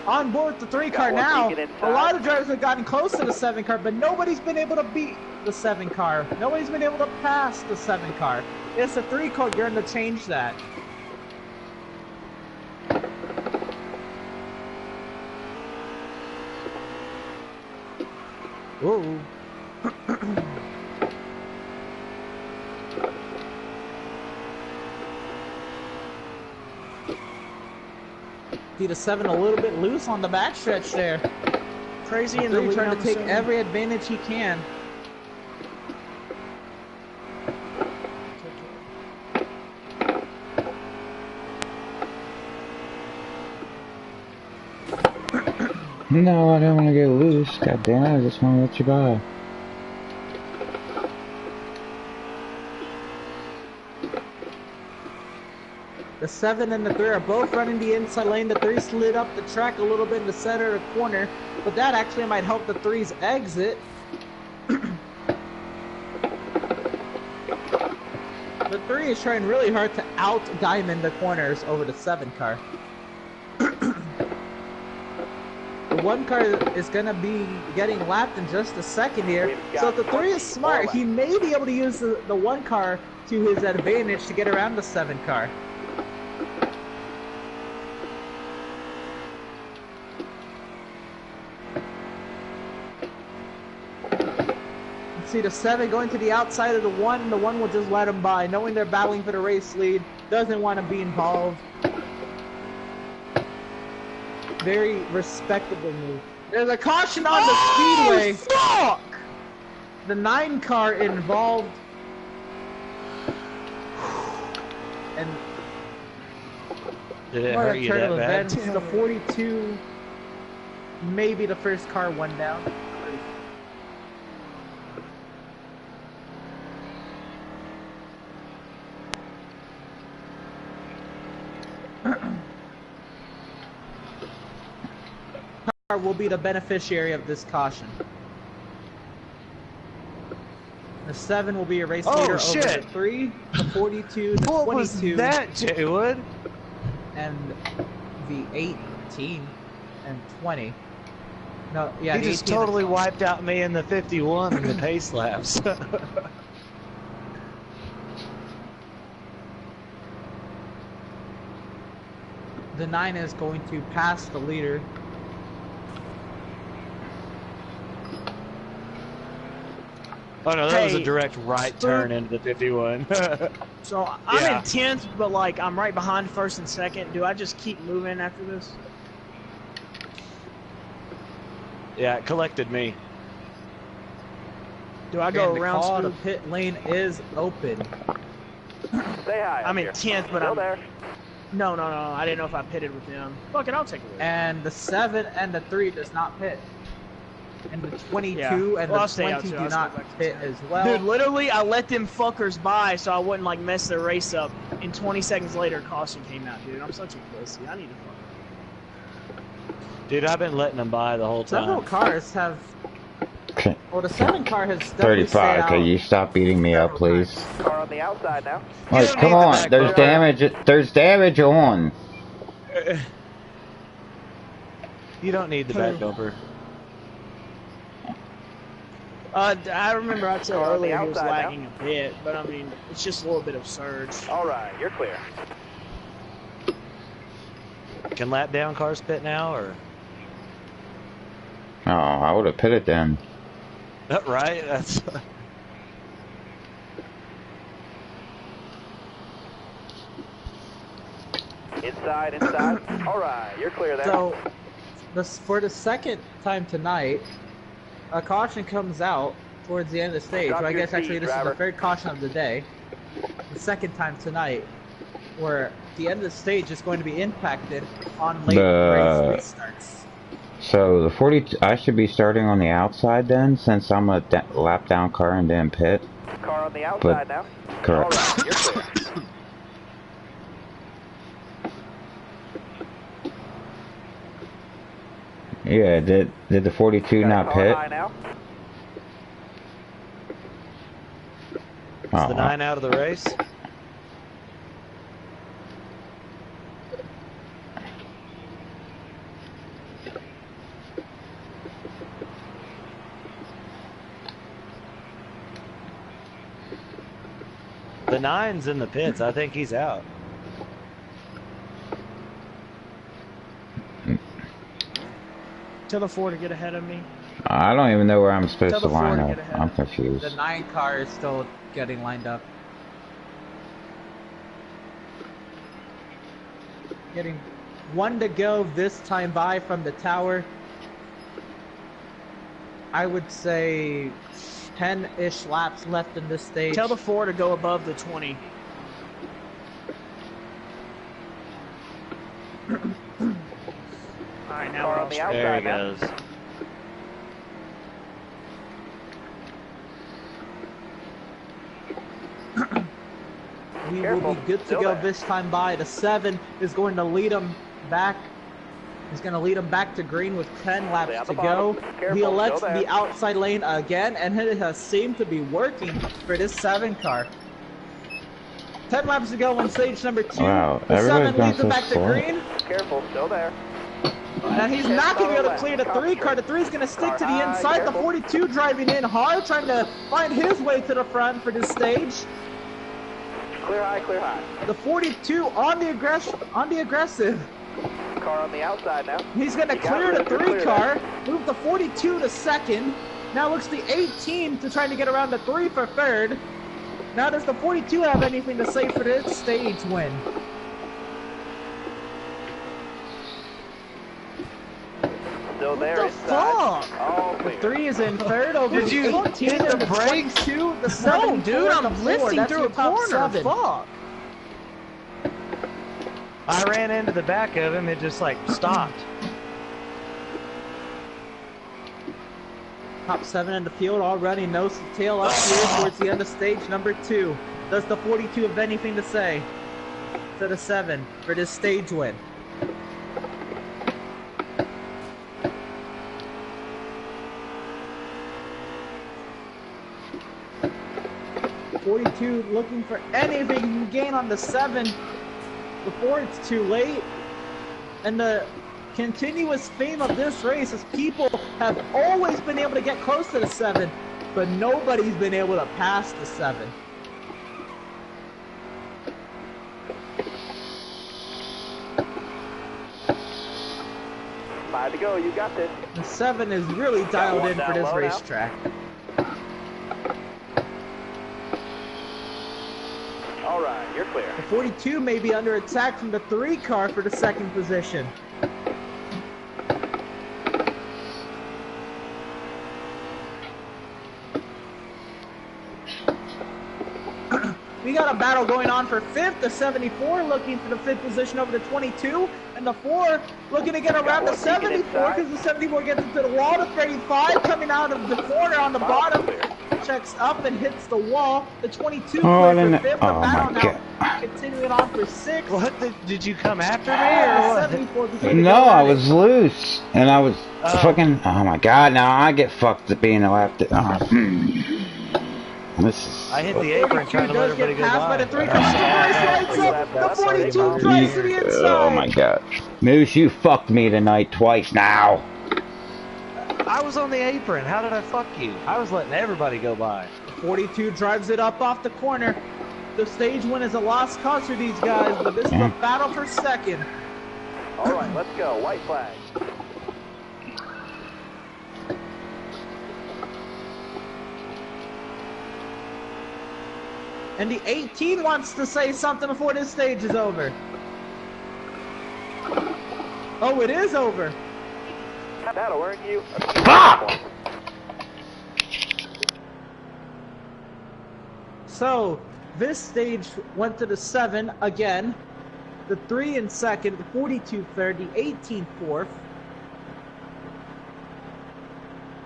On board with the 3 car now. A lot of drivers have gotten close to the 7 car, but nobody's been able to beat the 7 car. Nobody's been able to pass the 7 car. It's the 3 car going to change that. Whoa. See the 7 a little bit loose on the backstretch there. Crazy in the lead. Trying to take every advantage he can. No, I don't want to get loose. God damn it, I just want to let you by. The 7 and the 3 are both running the inside lane. The 3 slid up the track a little bit in the center of the corner, but that actually might help the 3's exit. The 3 is trying really hard to out-diamond the corners over the 7 car. The 1 car is going to be getting lapped in just a second here. So if the 3 is smart, he may be able to use the 1 car to his advantage to get around the 7 car. See the 7 going to the outside of the 1. The 1 will just let him by, knowing they're battling for the race lead. Doesn't want to be involved. Very respectable move. There's a caution on the speedway. Fuck! The 9 car involved. And Did it hurt you that bad? The 42, maybe the first car went down. Car will be the beneficiary of this caution. The 7 will be a race leader over the 3, the 42, the 22. What was that, Jaywood? And the 18 and 20. No, yeah, He the just 18 totally wiped out me in the 51 in the pace laps. The 9 is going to pass the leader. Oh no, that was a Hey, direct right turn into the 51. So I'm Yeah. in 10th, but like I'm right behind first and second. Do I just keep moving after this? Yeah, it collected me. Do I go And the around? call to Smooth? pit lane is open. Say hi. I'm in up 10th, but Still I'm there. no. I didn't know if I pitted with them. Fuck it, I'll take it. And the 7 and the 3 does not pit. And the 22 Yeah. and Well, I'll the stay out 20 too. do I'll stay not back to pit 10. as well. Dude, literally, I let them fuckers by so I wouldn't like mess the race up. And 20 seconds later, caution came out, dude. I'm such a pussy. I need to fuck. Dude, I've been letting them by the whole Several time. cars have. Well, the 7 car has definitely stayed 35, out. can you stop beating me up, please? Car on the outside now. Like, don't come need the on, back there's bumper. damage on. You don't need the back bumper. I remember I said Car on the earlier he was outside now. lagging a bit, but I mean, it's just a little bit of surge. All right, you're clear. Can lap down cars pit now, or? Oh, I would have pitted then. Right? That's. Inside, inside. All right, you're clear there. So, for the second time tonight, a caution comes out towards the end of the stage. Drop Well, I your guess actually speed, this is driver. the third caution of the day. The second time tonight, where the end of the stage is going to be impacted on late race restarts. So the 42, I should be starting on the outside then, since I'm a lap down car and didn't pit. Car on the outside now. Correct. All right, you're clear. Yeah, did the 42 Got a not car pit? high now. Is the 9 out of the race? The 9's in the pits. I think he's out. Tell the 4 to get ahead of me. I don't even know where I'm supposed Tell to the four line to up. get ahead. I'm confused. The 9 car is still getting lined up. Getting 1 to go this time by from the tower. I would say 10-ish laps left in this stage. Tell the 4 to go above the 20. Alright, now Car we're on all the straight. There he outside now. goes. We Careful, will be good to still go there. this time by. The 7 is going to lead him back. He's going to lead him back to green with 10 laps Stay on to the go. bottom. He Careful, elects still there. the outside lane again, and it has seemed to be working for this 7 car. 10 laps to go on stage number 2. Wow, The 7 everybody's leads him gone so back to slow. green. Careful, still there. And he's not going to be able to clear the 3 car. The 3 is going to stick to the inside. The 42 driving in hard, trying to find his way to the front for this stage. Clear high, clear high. The 42 on the aggressive. Car on the outside now. He's going to You got clear rid the of your 3 clear car, move the 42 to second. Now looks the 18 to trying to get around the 3 for third. Now does the 42 have anything to say for this stage win? Still there the inside. fuck? All The clear. 3 is in third over Did the you 18 hit the and the brakes? 22. The 7 No, dude, and the I'm 4. lifting That's through your a top corner. 7. Fuck. I ran into the back of him. It just like stopped. Top 7 in the field already nose to tail up here towards the end of stage number 2. Does the 42 have anything to say to the 7 for this stage win? .42 looking for anything he can gain on the 7 before it's too late. And the continuous theme of this race is people have always been able to get close to the 7, but nobody's been able to pass the 7. Five to go, you got this. The 7 is really dialed one in for down this low now. racetrack. All right, you're clear. The 42 may be under attack from the 3 car for the second position. We got a battle going on for 5th. The 74 looking for the 5th position over the 22. And the 4 looking to get around the one peeking 74 because the 74 gets into the wall. The 35 coming out of the corner on the bottom. Checks up and hits the wall. The 22 Oh, clear then- for 5th. The oh, battle my now God. continuing on for 6th. What? Did you come after me The or what? 74 begin to No, go I at it. was loose, and I was fucking. Oh my god! Now I get fucked at being a left. This is. I hit the apron 42 trying to let does get everybody go passed by by. the 3 comes to the race lights up. The 42 drives to the inside. Oh my god, Moose, you fucked me tonight twice now. I was on the apron. How did I fuck you? I was letting everybody go by. 42 drives it up off the corner. The stage win is a lost cause for these guys, but this is a battle for second. All right, let's go. White flag. And the 18 wants to say something before this stage is over. Oh, it is over. That'll earn you a few Fuck! points. So, this stage went to the 7 again. The 3 in second, the 42 third, the 18 fourth.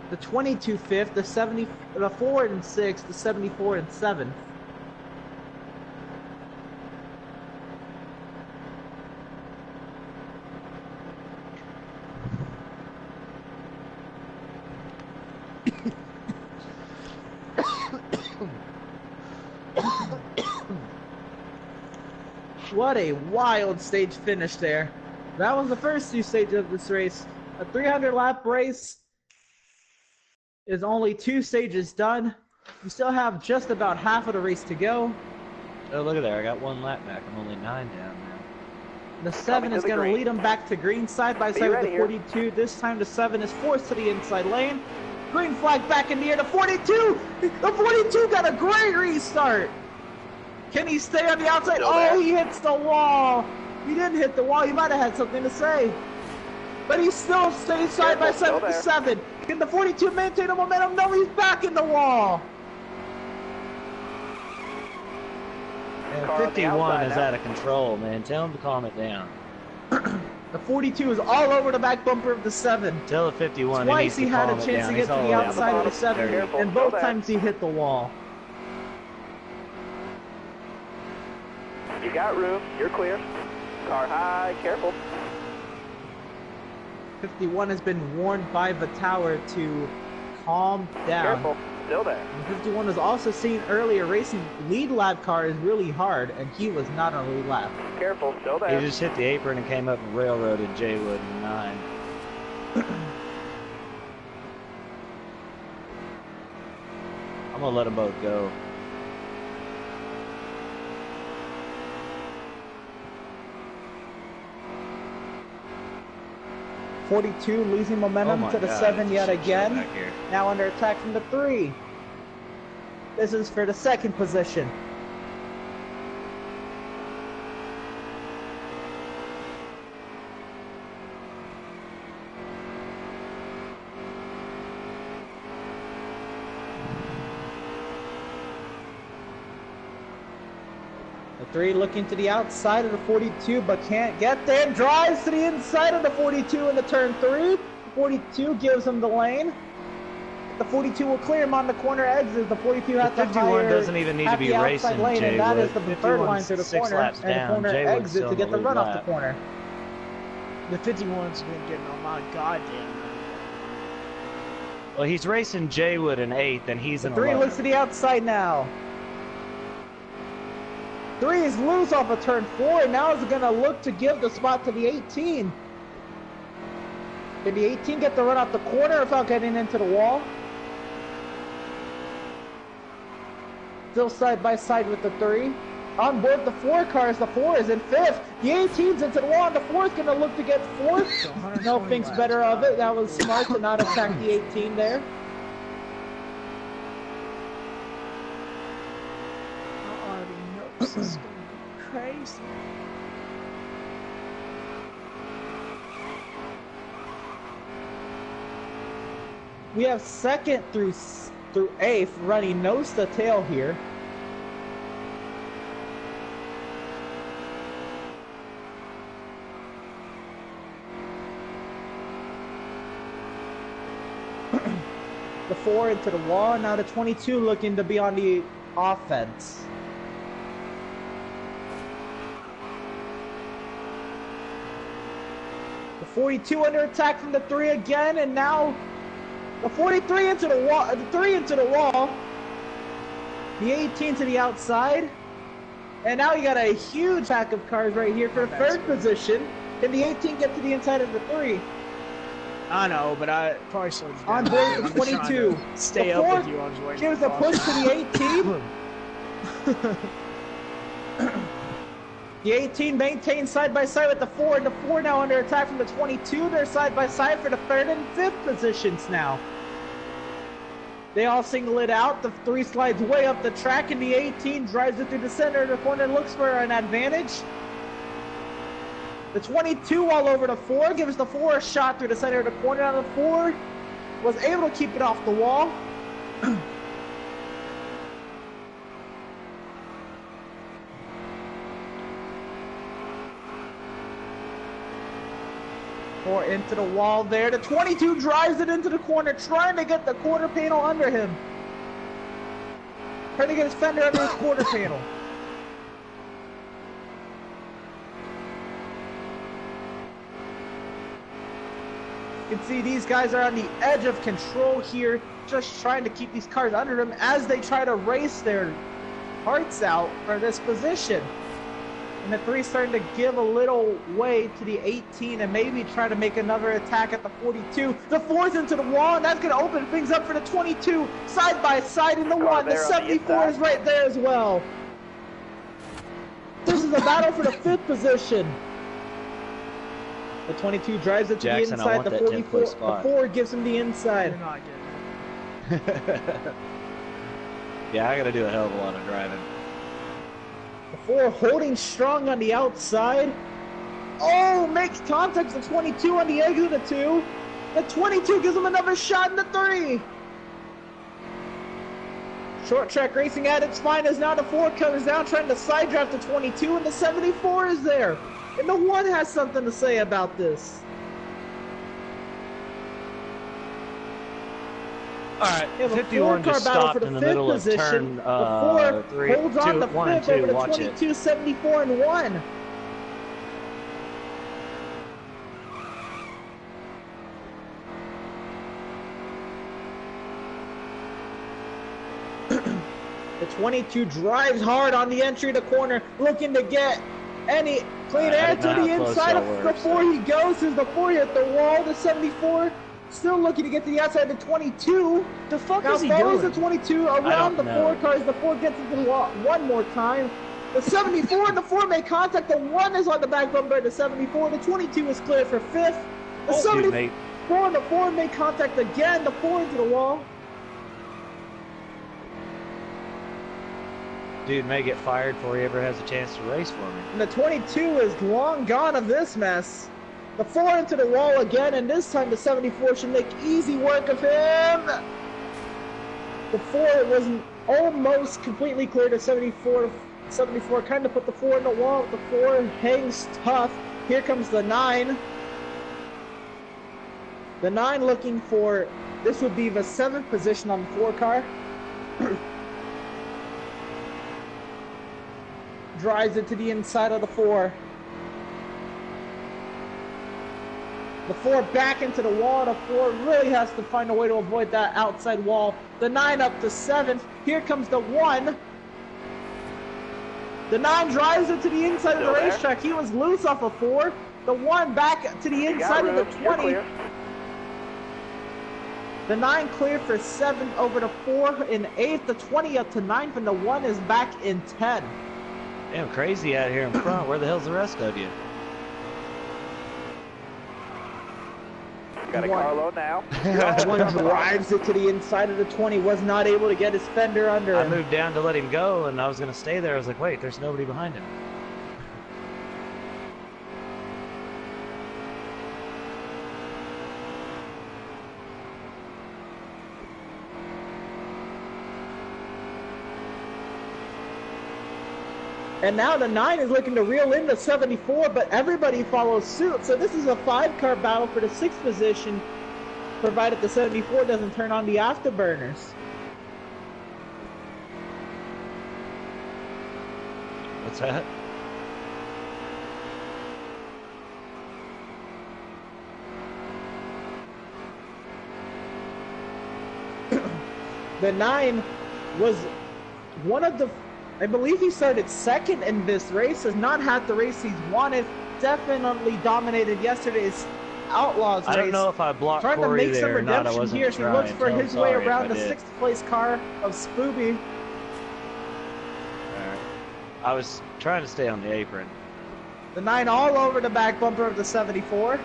The 22 fifth, the 4 and 6th, the 74 and 7th. What a wild stage finish there. That was the first 2 stages of this race. A 300 lap race is only 2 stages done. You still have just about half of the race to go. Oh, look at there. I got 1 lap back. I'm only 9 down now. The 7 is going to lead him back to green side by side with the 42. This time the 7 is forced to the inside lane. Green flag back in the air. The 42! The 42 got a great restart! Can he stay on the outside? Oh, he hits the wall! He didn't hit the wall. He might have had something to say. But he still stays side by side with the 7. Can the 42 maintain the momentum? No, he's back in the wall! Man, 51 is out of control, man. Tell him to calm it down. The 42 is all over the back bumper of the 7. Tell the 51 Twice he had a calm it chance down. to get to the outside of the 7, Careful, and both times he hit the wall. You got room. You're clear. Car high. Careful. 51 has been warned by the tower to calm down. Careful. Still there. And 51 was also seen earlier racing lead lap car is really hard, and he was not on a lead lap. Careful. Still He there. just hit the apron and came up and railroaded Jaywood in 9. I'm gonna let them both go. .42 losing momentum to the 7 yet again. Now under attack from the 3. This is for the 2nd position. The 3 looking to the outside of the 42 but can't get there. Drives to the inside of the 42 in the turn 3. The 42 gives him the lane. The 42 will clear him on the corner exit. The 42 has to 51 doesn't even need to be racing lane, and that is the Jaywood. third line through the 51's 6 corner laps and the down. corner Jaywood's exit still to in get the lead run off the lap. corner. The 51's been getting on my goddamn. Well, he's racing Jaywood in 8th, and he's in 3 11th. looks to the outside now. 3 is loose off of turn 4, and now is going to look to give the spot to the 18. Did the 18 get the run off the corner without getting into the wall? Still side by side with the 3. On board the 4 cars, the 4 is in 5th. The 18's into the wall, and the 4 is going to look to get 4th. No thinks better of it. That was smart to not attack the 18 there. I already know this is gonna be crazy. We have 2nd through 8th running nose to tail here. The 4 into the wall, now the 22 looking to be on the offense. The 42 under attack from the 3 again, and now the 43 into the wall, the 3 into the wall. The 18 to the outside. And now you got a huge pack of cars right here for 3rd position. Can the 18 get to the inside of the 3? I know, but I probably slowed you down. On board I'm the just trying 22. to Stay The up 4 with you. I was waiting. gives a push to the 18. The 18 maintains side by side with the 4, and the 4 now under attack from the 22. They're side by side for the 3rd and 5th positions now. They all single it out. The 3 slides way up the track, and the 18 drives it through the center of the corner, looks for an advantage. The 22 all over the 4, gives the 4 a shot through the center of the corner. On the 4 was able to keep it off the wall. Or into the wall there. The 22 drives it into the corner, trying to get the quarter panel under him. Trying to get his fender under his quarter panel. You can see these guys are on the edge of control here, just trying to keep these cars under them as they try to race their hearts out for this position. And the 3 starting to give a little way to the 18 and maybe try to make another attack at the 42. The 4's into the wall, and that's going to open things up for the 22. Side by side in the 1. The 74 is right there as well. This is a battle for the 5th position. The 22 drives it to Jackson, the inside. The 44, the 4 gives him the inside. You're not getting it. Yeah, I gotta do a hell of a lot of driving. The 4 holding strong on the outside. Oh, makes contact with the 22 on the exit of the 2. The 22 gives him another shot in the 3. Short track racing at its finest. Now the 4 comes down trying to side draft the 22, and the 74 is there. And the 1 has something to say about this. Alright, Yeah, the 51 just stopped in the middle of turn the 4 3, holds on 2, the 1 and 5th 2, over the watch 22, it. 74 and 1. The 22 drives hard on the entry to the corner, looking to get any clean air to the inside of the 4. He goes as the 4 hit the wall. The 74 still looking to get to the outside of the 22. The fuck Now is he follows doing? the 22 around the 4 cars. The 4 gets into the wall one more time. The 74 and the 4 make contact. The 1 is on the back bumper of the 74. The 22 is clear for 5th. The 74 and the 4 make contact again. The 4 into the wall. Dude may get fired before he ever has a chance to race for me. And the 22 is long gone of this mess. The 4 into the wall again, and this time the 74 should make easy work of him. The 4 was almost completely clear to 74. 74 kind of put the 4 in the wall. The 4 hangs tough. Here comes the 9. The 9 looking for, this would be the 7th position on the 4 car. Drives it to the inside of the 4. The 4 back into the wall. The 4 really has to find a way to avoid that outside wall. The 9 up to 7th. Here comes the 1. The 9 drives it to the inside of the racetrack. He was loose off of 4. The 1 back to the inside of the 20. The 9 clear for 7th over the 4 in 8th. The 20 up to 9th, and the 1 is back in 10. Damn, crazy out here in front. Where the hell's the rest of you? Got a carload now. The 1 drives it to the inside of the 20. Was not able to get his fender under I him. moved down to let him go, and I was going to stay there. I was like, wait, there's nobody behind him. And now the 9 is looking to reel in the 74, but everybody follows suit. So this is a 5-car battle for the 6th position, provided the 74 doesn't turn on the afterburners. What's that? The 9 was one of the, I believe he started 2nd in this race, has not had the race he's wanted, definitely dominated yesterday's Outlaws race. I don't know if I blocked trying Corey to make some there or not. I redemption wasn't here as he trying. looks for So I'm his way sorry around the if I did. 6th place car of Spooby. Alright. I was trying to stay on the apron. The 9 all over the back bumper of the 74.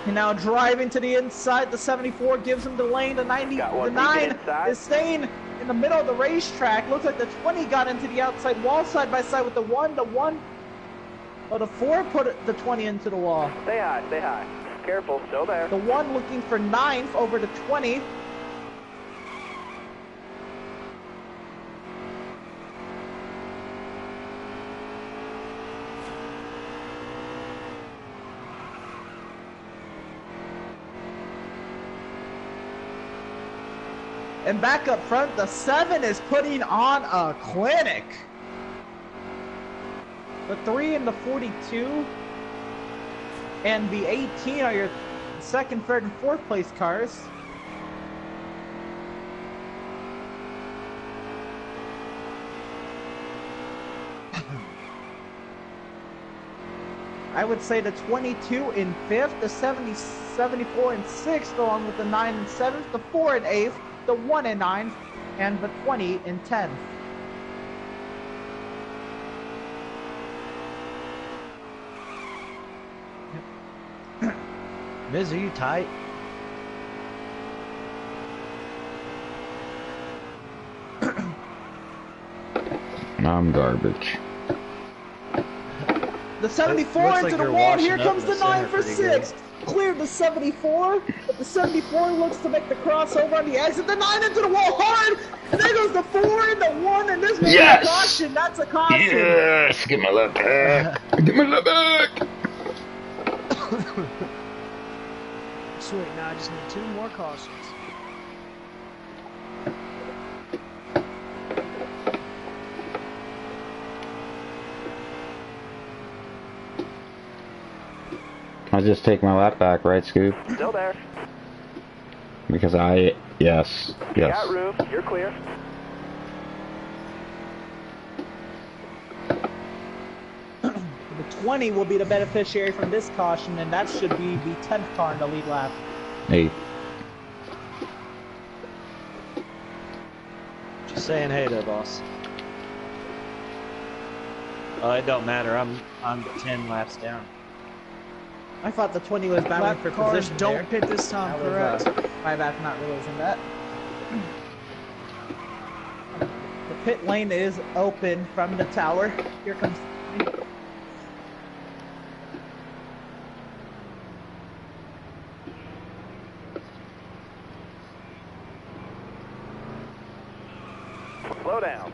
And now driving to the inside, the 74 gives him the lane. The 90, the 9 is staying in the middle of the racetrack. Looks like the 20 got into the outside wall side by side with the 1. The 1, oh, the 4 put the 20 into the wall. Stay high, stay high. Careful, still there. The 1 looking for 9th over the 20. And back up front, the 7 is putting on a clinic. The 3 and the 42 and the 18 are your second, third, and fourth place cars. I would say the 22 in 5th, the 74 in 6th, along with the 9 and 7th, the 4 in 8th, the 1 in 9th, and the 20 in 10th. Miz, are you tight? I'm garbage. The 74 Looks into like the you're wall. washing Here up comes in the the 9 center for pretty good. 6th. Cleared the 74, but the 74 looks to make the crossover on the exit. The 9 into the wall hard. And there goes the 4 and the 1, and this may be a caution. That's a caution. Yes! Get my left back! Get my left back! Sweet, now I just need 2 more cautions. I'll just take my lap back, right, Scoop? Still there. Because yes. Got room, you're clear. The 20 will be the beneficiary from this caution, and that should be the 10th car in the lead lap. 8. Just saying hey there, boss. It don't matter. I'm 10 laps down. I thought the 20 was battling Lap for cars position don't there. pit this time, That was, correct? my bad for not realizing that. The pit lane is open from the tower. Here comes. Slow down.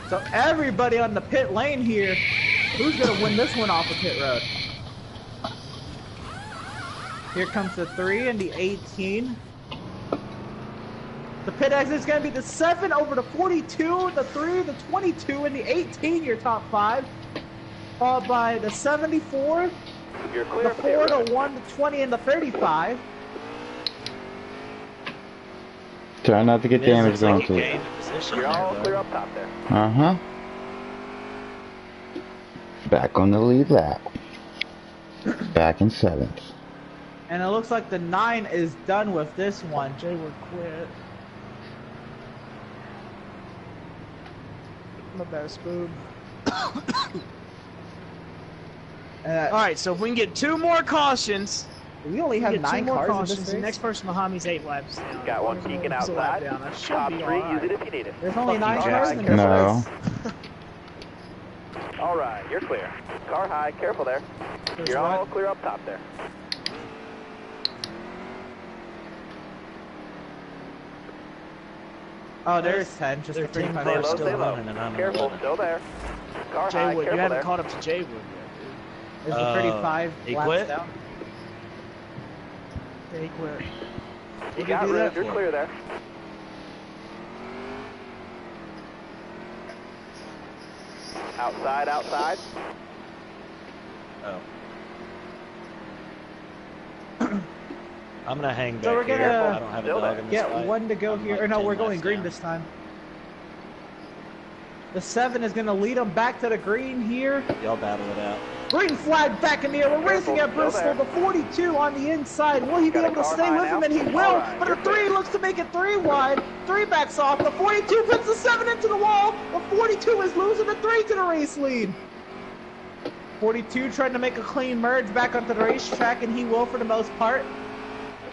So everybody on the pit lane here, who's gonna win this one off of pit road? Here comes the 3 and the 18. The pit exit is gonna be the 7 over the 42, the 3, the 22, and the 18, your top 5. Followed by the 74, You're clear. the 4, the 1, the 20, and the 35. Try not to get Miz, damage looks going like you to gained it. a position You're there, all bud. clear up top there. Uh-huh. Back on the lead lap. Back in 7th. And it looks like the 9 is done with this one. Jay would quit. My bad, Spoon. Alright, so if we can get 2 more cautions, We only have get 9 2 more cars in cautions, this the race. next person behind me is 8 laps down. Got one As long as peeking it's a lap outside. down, I should Top be 3, use alright. it if you need it. There's only Fuck 9 you, cars Jack. in this No. race. All right, you're clear. Car high, careful there. There's You're all what? clear up top there. Oh, there's 10, just Their the team 35 Stay car's low, cars. still stay low. running, and I'm Careful, 11. still there. Car high, Jaywood, you careful haven't there. caught up to Jaywood yet, Is the 35 he laps quit? down? dude. He quit. You What got did he do room, that you're for? clear there. Outside, outside. Oh. I'm gonna hang back So we're here. gonna I don't have a Still dog there. in this Get fight. one to go I'm here. like Or no, 10 we're going laps green down. this time. The 7 is going to lead them back to the green here. Y'all battle it out. Green flag back in the air. We're racing at Bristol. The 42 on the inside. Will he be able to stay with him? And he will. But the 3 looks to make it 3 wide. 3 backs off. The 42 puts the 7 into the wall. The 42 is losing the 3 to the race lead. 42 trying to make a clean merge back onto the racetrack, and he will for the most part.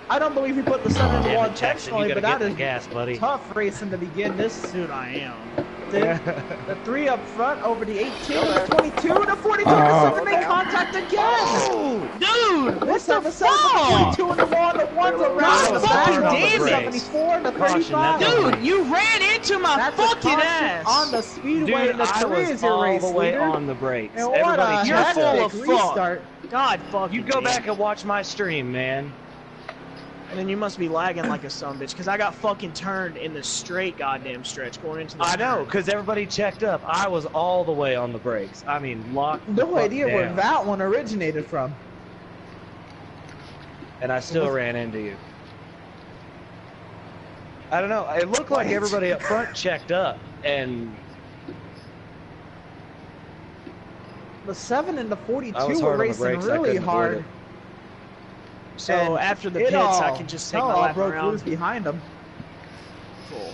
I don't believe he put the 7 in the wall intentionally, but that is gas, buddy. tough racing to begin this. Dude, I am. The 3 up front over the 18, the 22, the 42, the 7 make contact again! Dude, what the fuck? The 42 in the wall, the 1's around the fucking back, damn the it. 74, the 35. Dude, you ran into my That's fucking a caution ass! on the speedway, Dude, and the I 3 was is your all race the way leader. on the brakes. And what Everybody a You're checked full out. of hectic fuck. restart. God fucking You go damn. back and watch my stream, man. And then you must be lagging like a sumbitch, because I got fucking turned in the straight goddamn stretch going into the I know, turn. because everybody checked up. I was all the way on the brakes. I mean, locked the No fuck idea where down. that one originated from. And I still ran into you. I don't know. It looked like everybody up front checked up, and The 7 and the 42 I was were hard on the racing brakes. I really couldn't believe hard. it. So And after the it pits, I all- can just take hell my all lap broke around. loose behind them. Cool.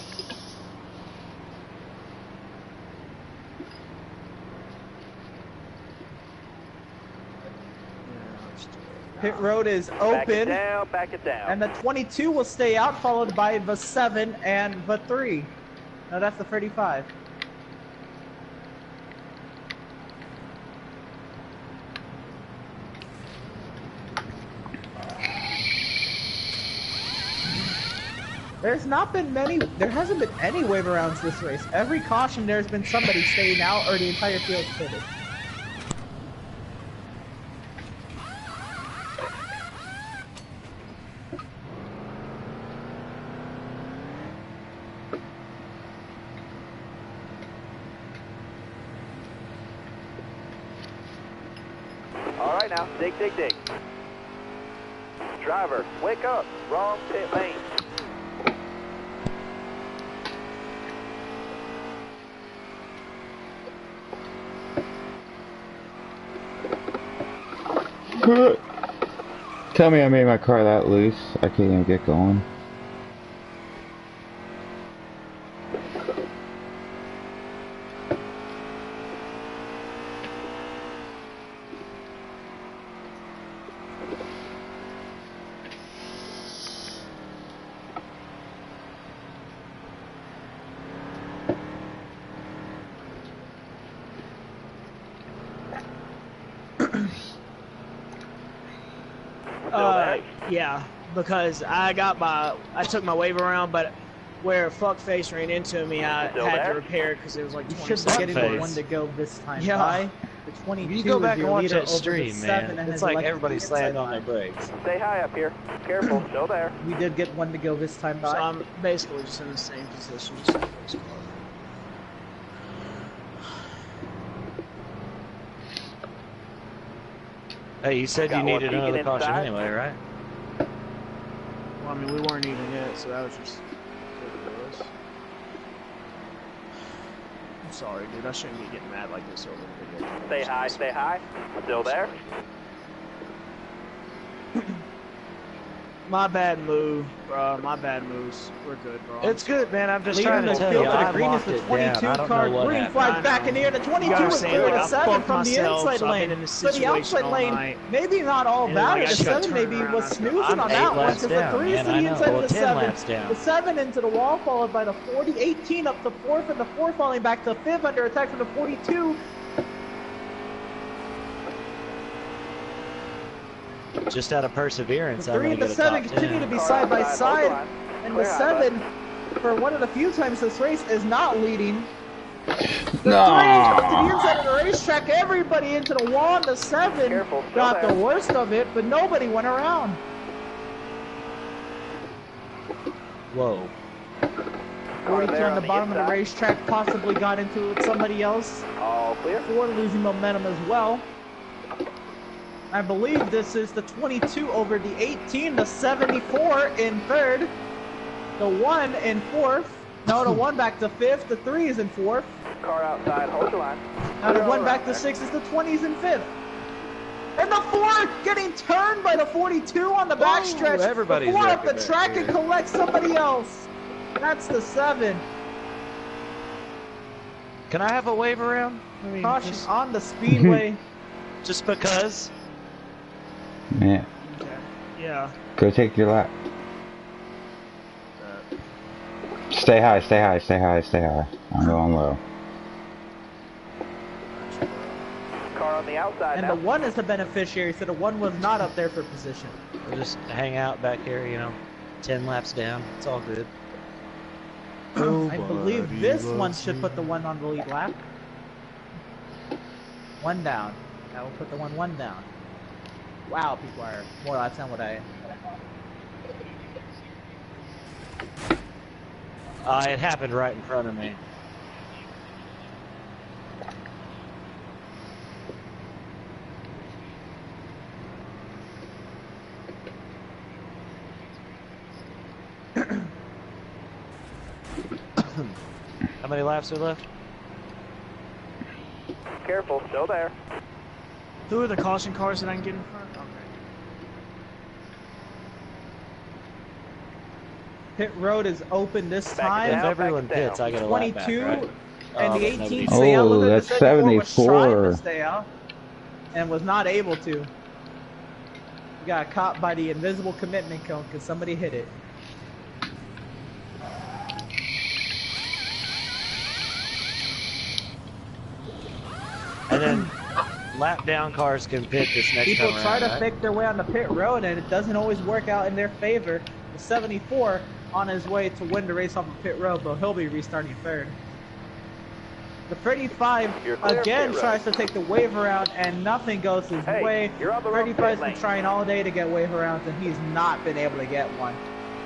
Pit road is Back it open, down, back it down. and the 22 will stay out, followed by the 7 and the 3. No, that's the 35. There's not been many, there hasn't been any wave arounds this race. Every caution there's been somebody staying out or the entire field's pitted. All right now, dig, dig, dig. Driver, wake up. Wrong pit lane. Tell me I made my car that loose. I can't even get going. Yeah, because I took my wave around, but where fuckface ran into me, I Still had there? to repair it because it was like You 20 should be getting the Fuckface. one to go this time Yeah. by. The 22 You go back is your and watch leader that over the stream, 7 man. and It's his like electric everybody inside slammed on their line. brakes. Stay high up here. Careful, still there. We did get one to go this time So by. I'm basically just in the same position, just like this car. Hey, you said Got you one needed peeking another caution inside. anyway, right? Well, I mean, we weren't even yet, so that was just ridiculous. I'm sorry, dude. I shouldn't be getting mad like this over the video. Stay high, stay high. Still there. My bad move, bro. My bad moves. We're good, bro. It's good, man. I'm just Leading trying the to tell field you, to the I green is locked the it 22 down. I don't car. know what Green happened. flag I back know. in the air. The 22 You gotta is understand, clear like, to I 7 fucked from the myself, inside so I've lane. been in this So the situation outside all lane, night. maybe not all And then, like, bad. I The just got 7 maybe turned around was after. snoozing I'm on 8 that one laps because the down, 3 is man, to I the know. inside Well, of the 10 7. laps down. The 7 into the wall, followed by the 40, 18 up to 4th, and the 4 falling back to 5th under attack from the 42. Just out of perseverance, The I'm 3 going and to the get a 7 top continue 10. to be Car side by outside, side. hold on. And the Clear high, 7, for one of the few times this race, is not leading. The 3 No. comes to the inside of the racetrack, everybody into the wall, and the 7 Careful, still got the there. worst of it, but nobody went around. Whoa. 42 there on on the the bottom of the inside. racetrack possibly got into it with somebody else. All clear. 4 losing momentum as well. I believe this is the 22 over the 18, the 74 in 3rd, the 1 in 4th, No, the 1 back to 5th. The 3 is in 4th. Car outside, hold your line. Now the You're 1 all back right to there. 6 is the 20's in 5th. And the 4 getting turned by the 42 on the backstretch. everybody's The 4 up the wrecking back track here. and collects somebody else. That's the 7. Can I have a wave around? I mean, Caution on the speedway. just because. Yeah. Okay. Yeah. Go take your lap. Stay high, stay high, stay high, stay high. I'm going low. Car on the outside And now. the 1 is the beneficiary, so the 1 was not up there for position. We'll just hang out back here, you know, 10 laps down. It's all good. I believe this one should put the 1 on the lead lap. 1 down. That will put the 1 down. Wow, people are more laps than what I am. It happened right in front of me. How many laps are left? Careful, still there. Who are the caution cars that I can get in front? Okay. Pit road is open this Back it time. If down, everyone back it pits, down. I get a lap back, 22 right? and Oh, the but 18 nobody- stay out. Oh, Look at that's the 74 was trying 74. to stay out and was not able to. Got caught by the invisible commitment cone because somebody hit it. And then lap down cars can pit this next People time try around, to right? fake their way on the pit road and it doesn't always work out in their favor. The 74 on his way to win the race off of pit road, but he'll be restarting 3rd. The 35 You're clear of again pit road. tries to take the wave around and nothing goes his Hey, way. you're on the wrong 35's pit been lane. trying all day to get wave arounds and he's not been able to get one.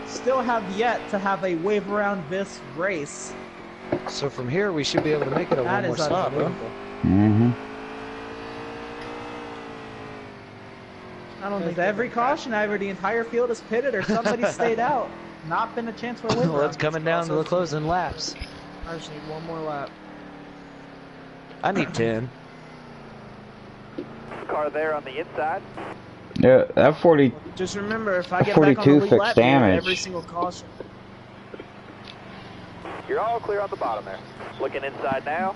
Still have yet to have a wave around this race. So from here, we should be able to make it a That one more is stop, huh? unbelievable. Mm-hmm. I don't think Because every caution, either the entire field is pitted or somebody stayed out. Not been a chance for a wave Well, around. it's coming down to the closing laps. I just need one more lap. I need 10. Car there on the inside. Yeah, that 40. Just remember, if I get back on the 42 lead fixed lap here, damage. every single caution. You're all clear on the bottom there. Looking inside now.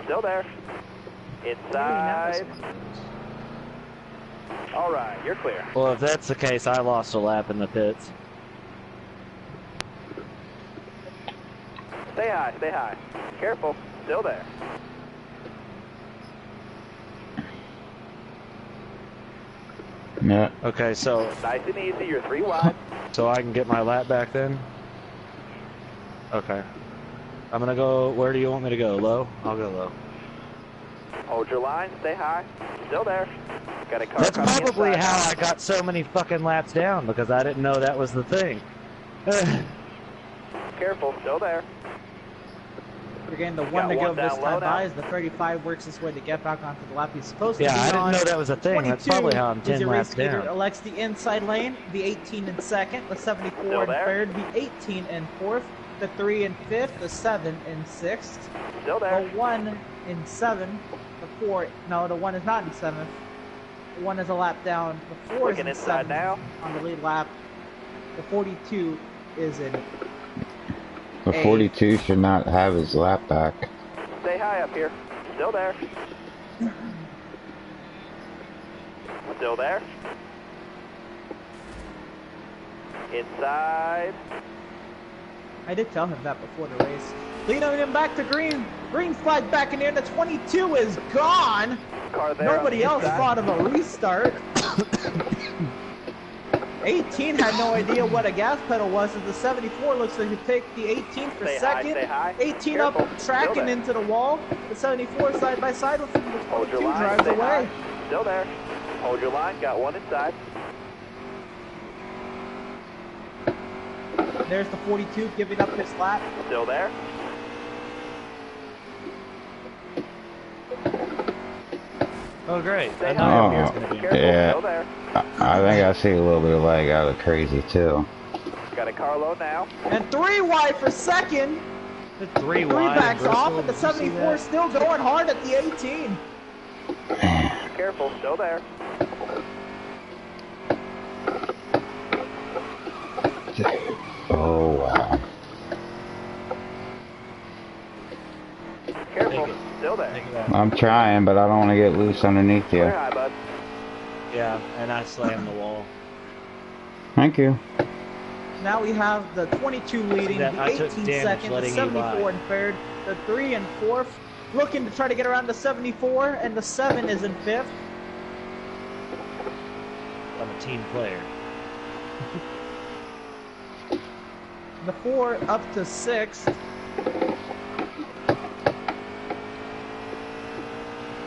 Still there. Inside. All right, you're clear. Well, if that's the case, I lost a lap in the pits. Stay high, stay high. Careful, still there. Yeah. Okay, so Nice and easy, you're 3 wide. I can get my lap back then? Okay. I'm gonna go, where do you want me to go? Low? I'll go low. Hold your line, stay high. Still there. Got a car That's coming probably inside how now. I got so many fucking laps down, because I didn't know that was the thing. Careful, still there. Again, the Got 1 to go one this down time low now. by as the 35 works his way to get back onto the lap he's supposed Yeah, to be I didn't on. know that was a thing. That's 22 probably how I'm is 10 your laps race leader, down. elects the inside lane, the 18 in second, the 74 Still in there? third, the 18 in fourth, the 3 in fifth, the 7 in sixth, Still the there. 1 in 7, the 4, no, the 1 is not in 7th, the 1 is a lap down, the 4 is Looking in inside 7th now. on the lead lap, the 42 is in The 42 should not have his lap back. Stay high up here. Still there. Still there. Inside. I did tell him that before the race. Leading him back to green. Green flag back in there. The 22 is gone. Car there. Nobody on else the inside. thought of a restart. 18 had no idea what a gas pedal was, as the 74 looks like he picked the 18 for Stay high, second. stay high. 18 Careful. up, tracking Still there. into the wall. The 74 side by side with him. The Hold your 22 line. drives Stay away. high. Still there. Hold your line. Got 1 inside. There's the 42 giving up his lap. Still there. Oh, great. I Stay know high your up beer's here. gonna be Careful, Yeah. still there. I think I see a little bit of lag out of crazy too. Got a car load now. And 3 wide for second. The 3 3 wide. backs in off, Bristol, and the did you see 74 that? still going hard at the 18. Careful, still there. Oh wow. Careful, Take it. still there. Take it out. I'm trying, but I don't want to get loose underneath you. Clear high, bud. Yeah, and I slammed the wall. Thank you. Now we have the 22 leading, that the I took 18 damage second, the letting you 74 by. in third, the 3 and 4th, looking to try to get around the 74, and the 7 is in 5th. I'm a team player. The 4 up to 6th.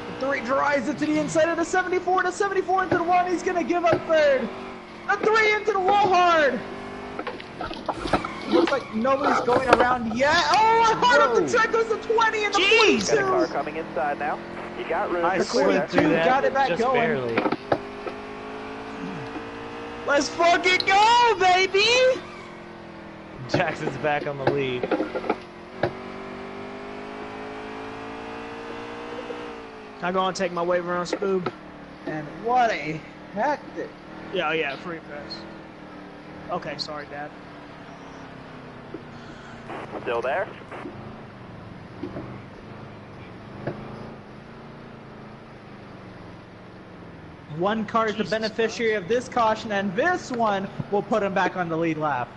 The 3 drives it to the inside of the 74, the 74 into the 1, he's gonna give up 3rd. The 3 into the wall hard. Looks like nobody's going around yet. Oh, hard up the track goes the 20 and the Jeez. Got a car 42. coming inside now. You got room. I to clear slid there. through that, got it back just going. barely. Let's fucking go, baby! Jackson's back on the lead. I go and take my waiver on Spoob. And what a hectic. Yeah, oh yeah, free press. Okay, sorry, Dad. Still there. One car is the Jesus beneficiary of this caution, and this one will put him back on the lead lap.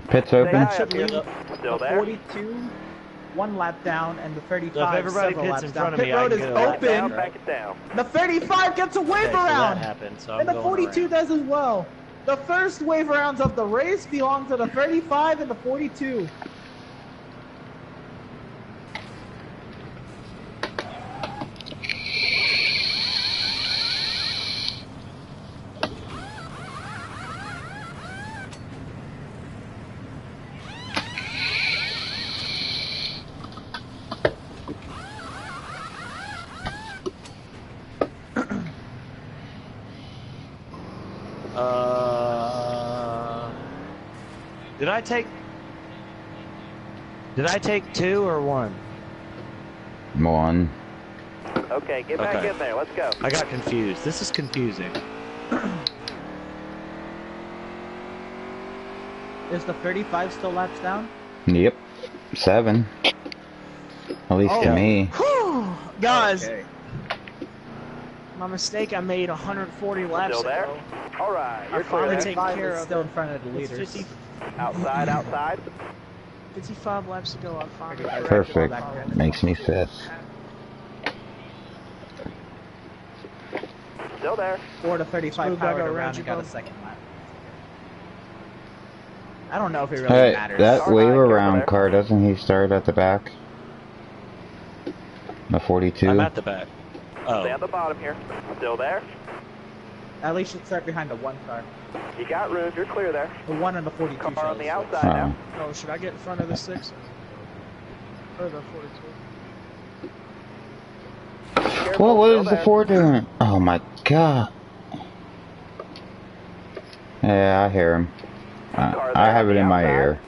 Pit's Stay open. high That should up here. leave Still the there. 42, 1 lap down, and the 35 So if everybody several pits laps in down. front of Pit me, I road can is get a lap open. Down, right? back it down. The 35 gets a wave Okay, so around, that happened, so I'm and the going 42 around. does as well. The first wave rounds of the race belong to the 35 and the 42. Did I take 2 or 1? 1. Okay, get back Okay. in there. Let's go. I got confused. This is confusing. Is the 35 still laps down? Yep. 7. At least to Oh. me. Whew! Guys, Okay. my mistake I made 140 laps Still there? ago. All right, I you're finally clear take- there. 35 care is of still it. in front of the It's leaders. 50, Outside, outside. 55 laps ago. I finally corrected Perfect. my fault. Makes me 5th. Still there. 4 to 35 Smooth, I powered got around around and you, got a bud. second lap. I don't know if it really Hey, matters. that All right, wave careful around there. car, doesn't he start at the back? The 42? I'm at the back. Stay Oh, on the bottom here. Still there. At least should start behind the 1 car. You got room. You're clear there. The 1 and the 42 Car on shows. the outside now. Oh. Oh, should I get in front of the 6? Or the 42? Careful, What still is the there. 4 doing? Oh my god. Yeah, I hear him. I have it in my ear.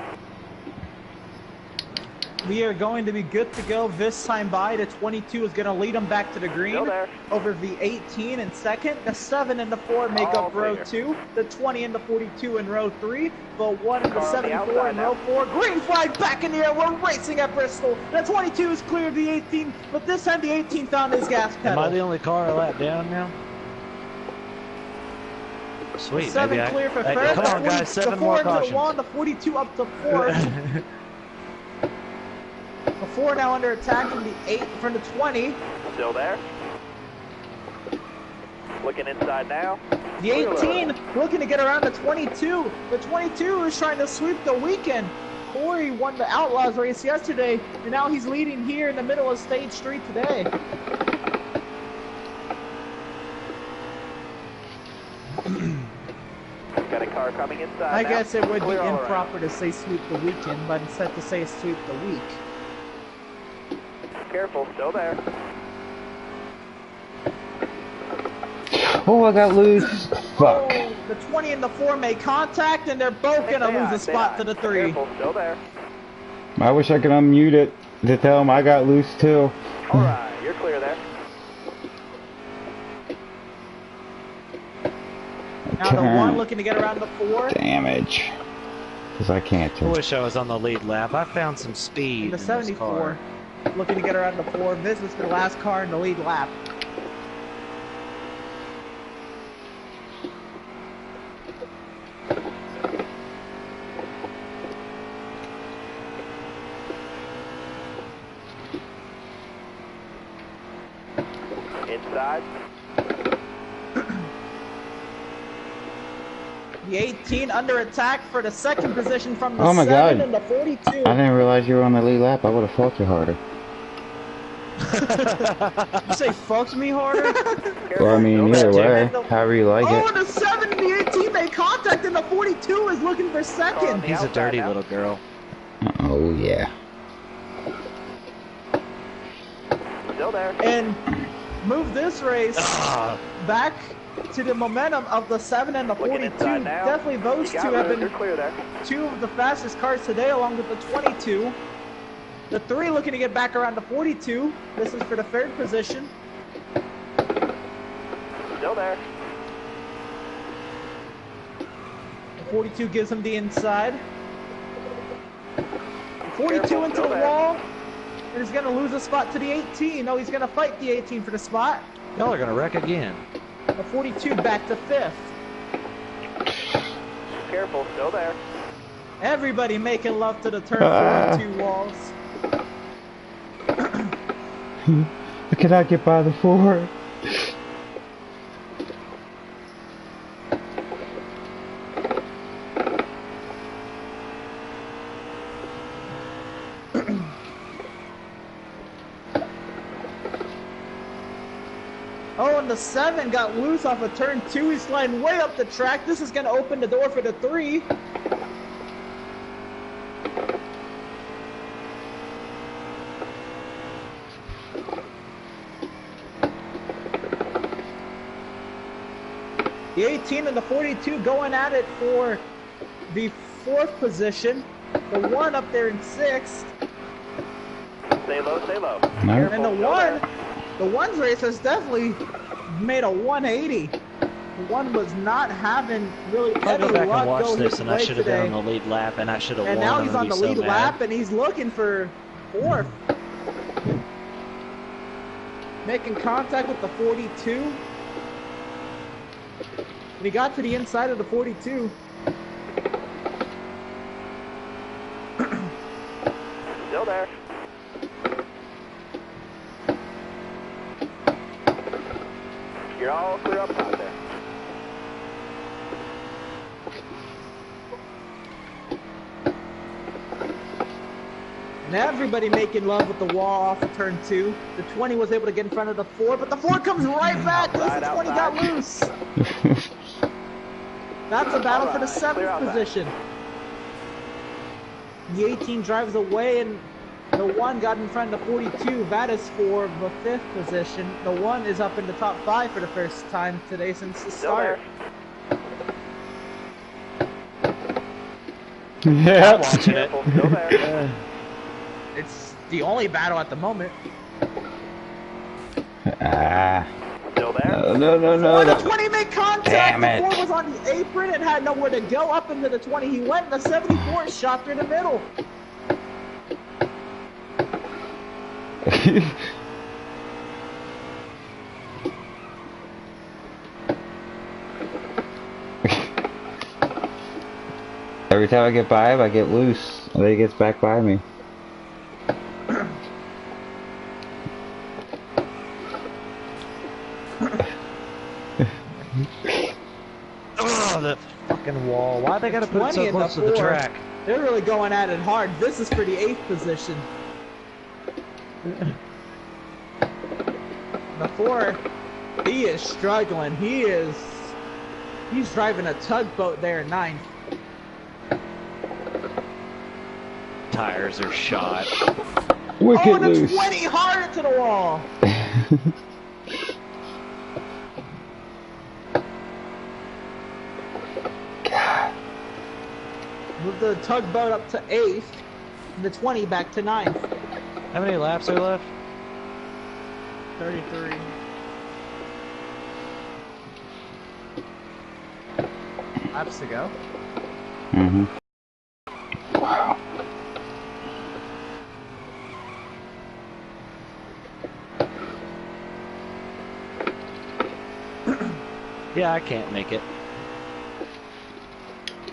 We are going to be good to go this time by. The 22 is going to lead them back to the Still green. there. Over the 18 in second. The 7 and the 4 make All up row clear. 2. The 20 and the 42 in row 3. The 1 and the Car on the 74 outside in now. row 4. Green flag back in the air. We're racing at Bristol. The 22 is clear of the 18, but this time the 18 found his gas am I the pedal. only car a lap down now? Sweet. 7 maybe clear for I, first. come on, the 40 guys. 7 the more 4 into the cautions. 1, the 42 up to 4. The 4 now under attack from the 8, from the 20. Still there. Looking inside now. The 18 looking to get around the 22. The 22 is trying to sweep the weekend. Corey won the Outlaws race yesterday, and now he's leading here in the middle of State Street today. Got a car coming inside I now. guess it would be Clear all around. improper to say sweep the weekend, but instead to say sweep the week. Careful, still there. Oh, I got loose. Fuck. Oh, the 20 and the 4 made contact, and they're both gonna lose a spot to the 3. Careful, still there. I wish I could unmute it to tell him I got loose too. Alright, you're clear there. Now the 1 looking to get around the 4. Damage. Because I can't I turn. wish I was on the lead lap. I found some speed And the in this 74 car. looking to get around the 4. This was the last car in the lead lap. Inside. The 18 under attack for the 2nd position from the Oh my 7 God. and the 42. I didn't realize you were on the lead lap. I would have fucked you harder. You say fucked me harder? Or I mean, either way, Jim. however you like Oh, it. and the 7 and the 18 made contact, and the 42 is looking for 2nd. He's a dirty little girl. Oh yeah. Still there. And move this race back to the momentum of the 7 and the Looking 42. inside now. Definitely those You two got have room, been you're clear there. 2 of the fastest cars today, along with the 22. The 3 looking to get back around the 42. This is for the 3rd position. Still there. The 42 gives him the inside. The 42 Careful, into still the there. wall. And he's going to lose a spot to the 18. No, he's going to fight the 18 for the spot. Y'all are gonna wreck again. The 42 back to 5th. Careful, still there. Everybody making love to the turn 42 walls. I cannot get by the 4. Oh, and the 7 got loose off of turn 2. He's sliding way up the track. This is going to open the door for the 3. The 18 and the 42 going at it for the 4th position. The 1 up there in 6th. Stay low, stay low. No. And the 1's race has definitely made a 180. The 1 was not having really I'll any go back luck and watch going this, his and I way should have today. been on the lead lap, and I should have And won. now I'm he's gonna on be the so lead mad. lap, and he's looking for 4th. Making contact with the 42. And he got to the inside of the 42. Still there. You're all clear up top there. And everybody making love with the wall off of turn 2. The 20 was able to get in front of the 4, but the 4 comes right back because the 20 got loose. That's a battle for the 7th position. The 18 drives away, and the 1 got in front of the 42. That is for the 5th position. The 1 is up in the top 5 for the first time today since the Still start. there. Yeah. Watching it. Careful, still there. It's the only battle at the moment. Ah. Still there. No. Oh, the 20 made contact. Damn The it. 4 was on the apron and had nowhere to go. Up into the 20 he went, and the 74 shot through the middle. Every time I get by him, I get loose. And then he gets back by me. Oh, the fucking wall. Why they gotta put it 20 so and the close to the 4. track? They're really going at it hard. This is for the 8th position. The 4, he is struggling. He's driving a tugboat there in 9th. Tires are shot. Wicked Oh, and a loose. 20 hard into the wall. God. Move the tugboat up to 8th, and the 20 back to 9th. How many laps are left? 33. Laps to go. Mm-hmm. Wow. Yeah, I can't make it.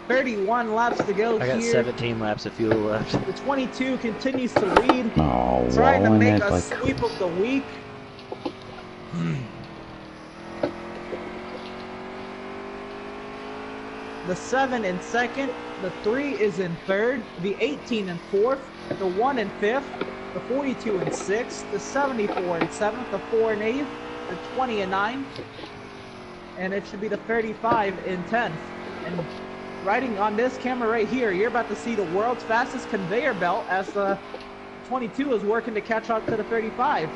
31 laps to go I got here. 17 laps of fuel left. The 22 continues to lead, Oh, trying to walling make it a like sweep of the week. The 7 in second, the 3 is in third, the 18 in fourth, the 1 in fifth, the 42 in sixth, the 74 in seventh, the 4 in eighth, the 20 in ninth, and it should be the 35 in 10th. And riding on this camera right here, you're about to see the world's fastest conveyor belt as the 22 is working to catch up to the 35.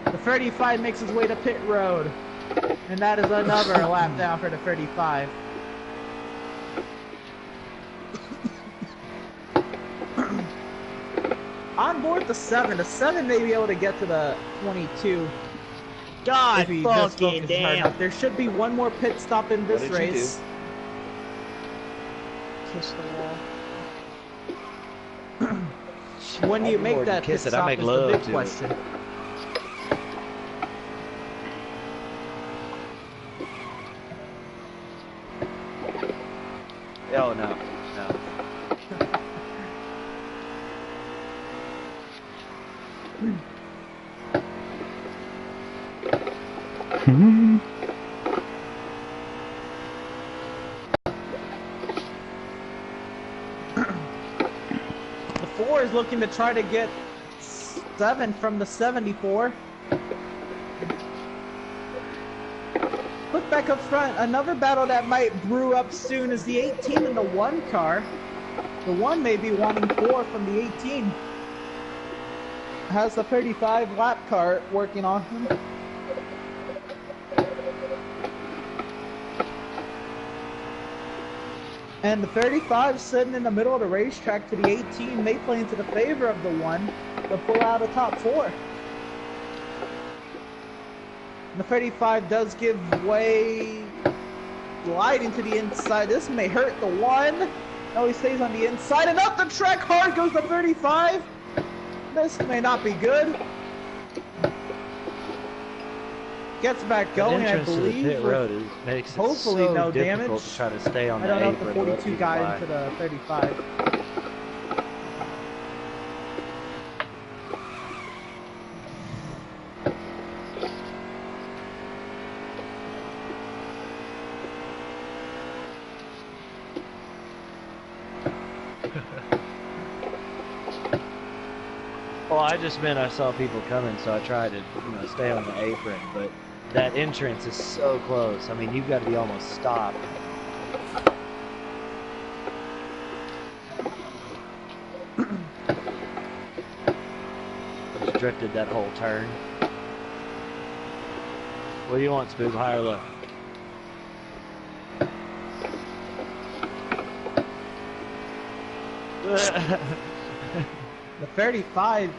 The 35 makes his way to pit road, and that is another lap down for the 35. On board the 7 may be able to get to the 22. God If he just fucking focuses hard damn. enough. There should be one more pit stop in this did you race. Kiss the wall. When I'll you do make more than that pit kiss it, I stop make is the love big to it. question. Oh, no. No. Hmm. The 4 is looking to try to get 7 from the 74. Look back up front. Another battle that might brew up soon is the 18 and the 1 car. The 1 may be wanting 4 from the 18. Has the 35 lap car working on him. And the 35 sitting in the middle of the racetrack to the 18 may play into the favor of the 1 to pull out a top 4. And the 35 does give way, gliding to the inside. This may hurt the 1. No, he stays on the inside and up the track hard goes the 35. This may not be good. Gets back going, I entrance to the believe. pit road makes it hopefully so no difficult damage. to try to stay on I the don't know if the apron. 42 got into the 35. Well, I just meant I saw people coming, so I tried to, stay on the apron, but that entrance is so close. I mean, you've got to be almost stopped. Just drifted that whole turn. What do you want, Spook? High or low? The 35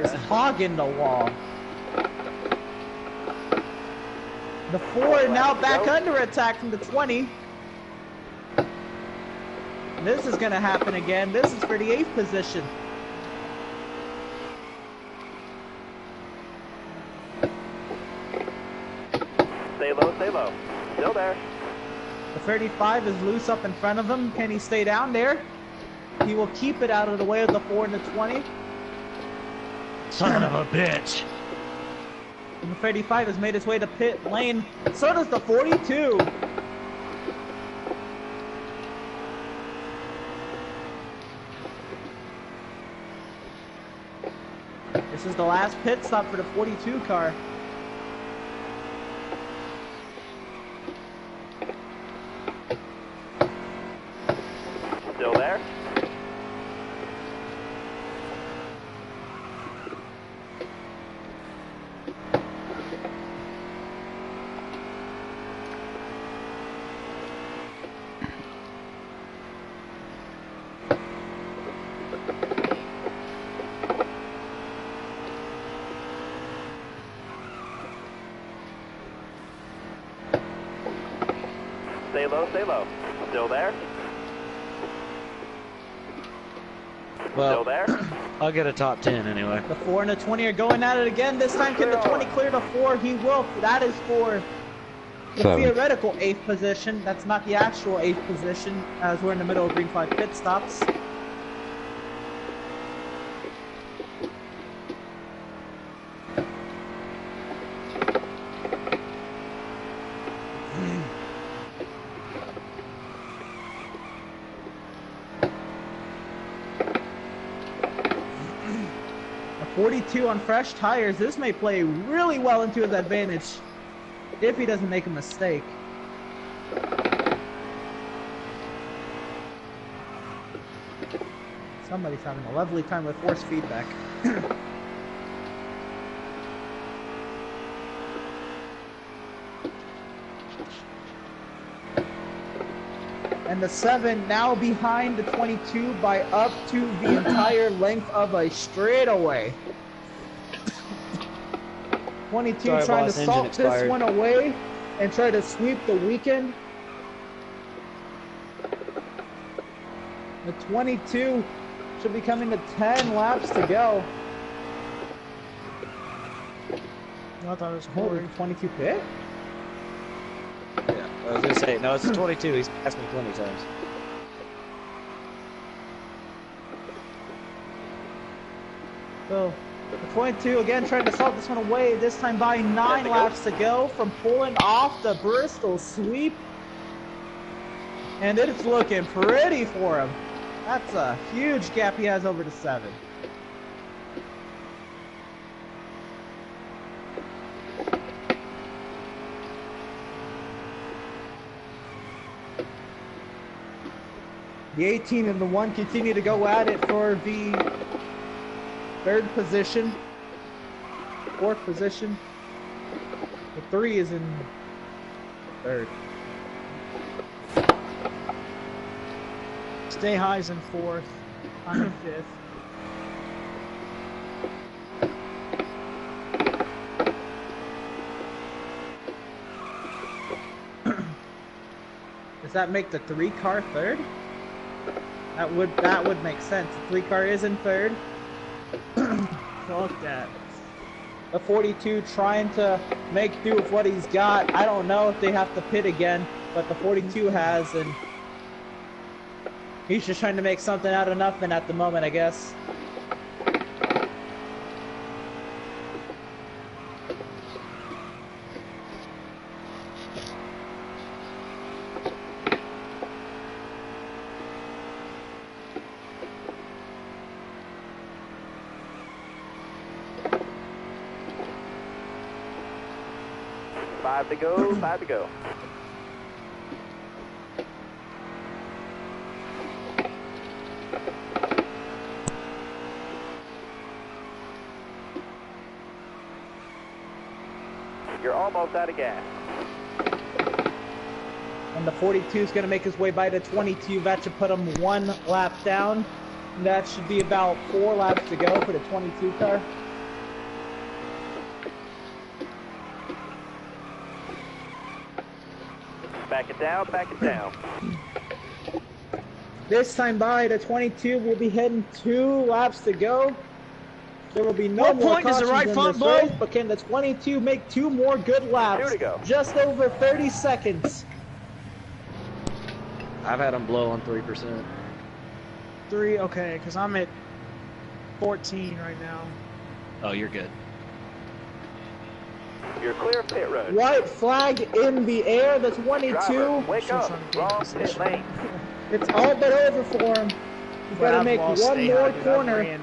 is hogging the wall. The 4 now back under attack from the 20. This is going to happen again. This is for the 8th position. Stay low, stay low. Still there. The 35 is loose up in front of him. Can he stay down there? He will keep it out of the way of the 4 and the 20. Son of a bitch! And the 35 has made its way to pit lane. So does the 42. This is the last pit stop for the 42 car. Stay low, stay low. Still there? Well, Still there? I'll get a top 10 anyway. The 4 and the 20 are going at it again. This time, can the 20 clear the 4? He will. That is for the 7. theoretical 8th position. That's not the actual 8th position, as we're in the middle of green flag pit stops. A 42 on fresh tires. This may play really well into his advantage if he doesn't make a mistake. Somebody's having a lovely time with force feedback. And the 7 now behind the 22 by up to the entire length of a straightaway. 22 Sorry, trying boss, to engine salt this expired. one away and try to sweep the weekend. The 22 should be coming to 10 laps to go. I thought it was Holy Corey. 22 pit? Yeah, I was gonna say, no, it's a 22. He's passed me plenty of times. So, the 22 again trying to salt this one away, this time by 9 laps to go from pulling off the Bristol sweep. And it's looking pretty for him. That's a huge gap he has over the 7. The 18 and the 1 continue to go at it for the 3rd position, 4th position. The 3 is in 3rd. Stay high's in 4th. I'm in 5th. Does that make the 3 car 3rd? That would make sense. The 3 car is in 3rd. Fuck that. The 42 trying to make do with what he's got. I don't know if they have to pit again, but the 42 has, and he's just trying to make something out of nothing at the moment, I guess. Five to go, 5 to go. You're almost out of gas. And the 42 is going to make his way by the 22. That should put him 1 lap down. And that should be about 4 laps to go for the 22 car. Back it down, back it down. This time by the 22 will be heading 2 laps to go. There will be no What more point does the cautions right in front this blow? race, but can the 22 make 2 more good laps? 2 to go. Just over 30 seconds. I've had him blow on 3%. 3, okay, because I'm at 14 right now. Oh, you're good. You're clear of pit road. White flag in the air. The 22. Driver, wake Still up. trying to gain Wrong pit position. lane. It's all but over for him. He's got to I've make lost one stay more high, dude. I corner. ran-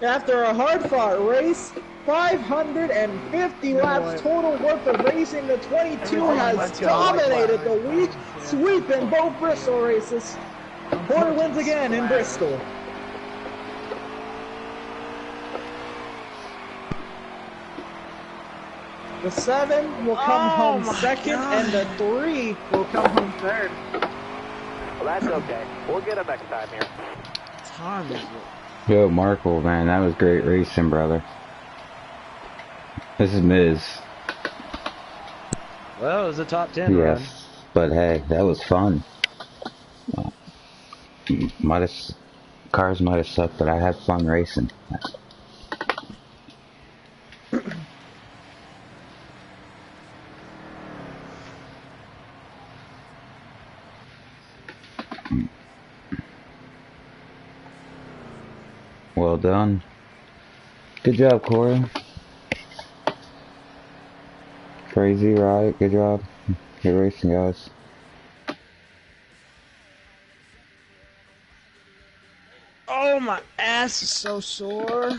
After a hard-fought race, 550 laps what? total worth of racing, the 22 Everyone has wants to dominated like the that. week, Yeah. sweeping both Bristol races. Porter wins again in Bristol. The 7 will come Oh home my 2nd, God. and the 3 will come home 3rd. Well, that's okay. We'll get him next time here. Time is it? Yo, Markle, man, that was great racing, brother. This is Miz. Well, it was a top 10 run. Yes, but hey, that was fun. Might have cars might have sucked, but I had fun racing. Well done. Good job, Corey. Crazy, right? Good job. Good racing, guys. Oh, my ass is so sore.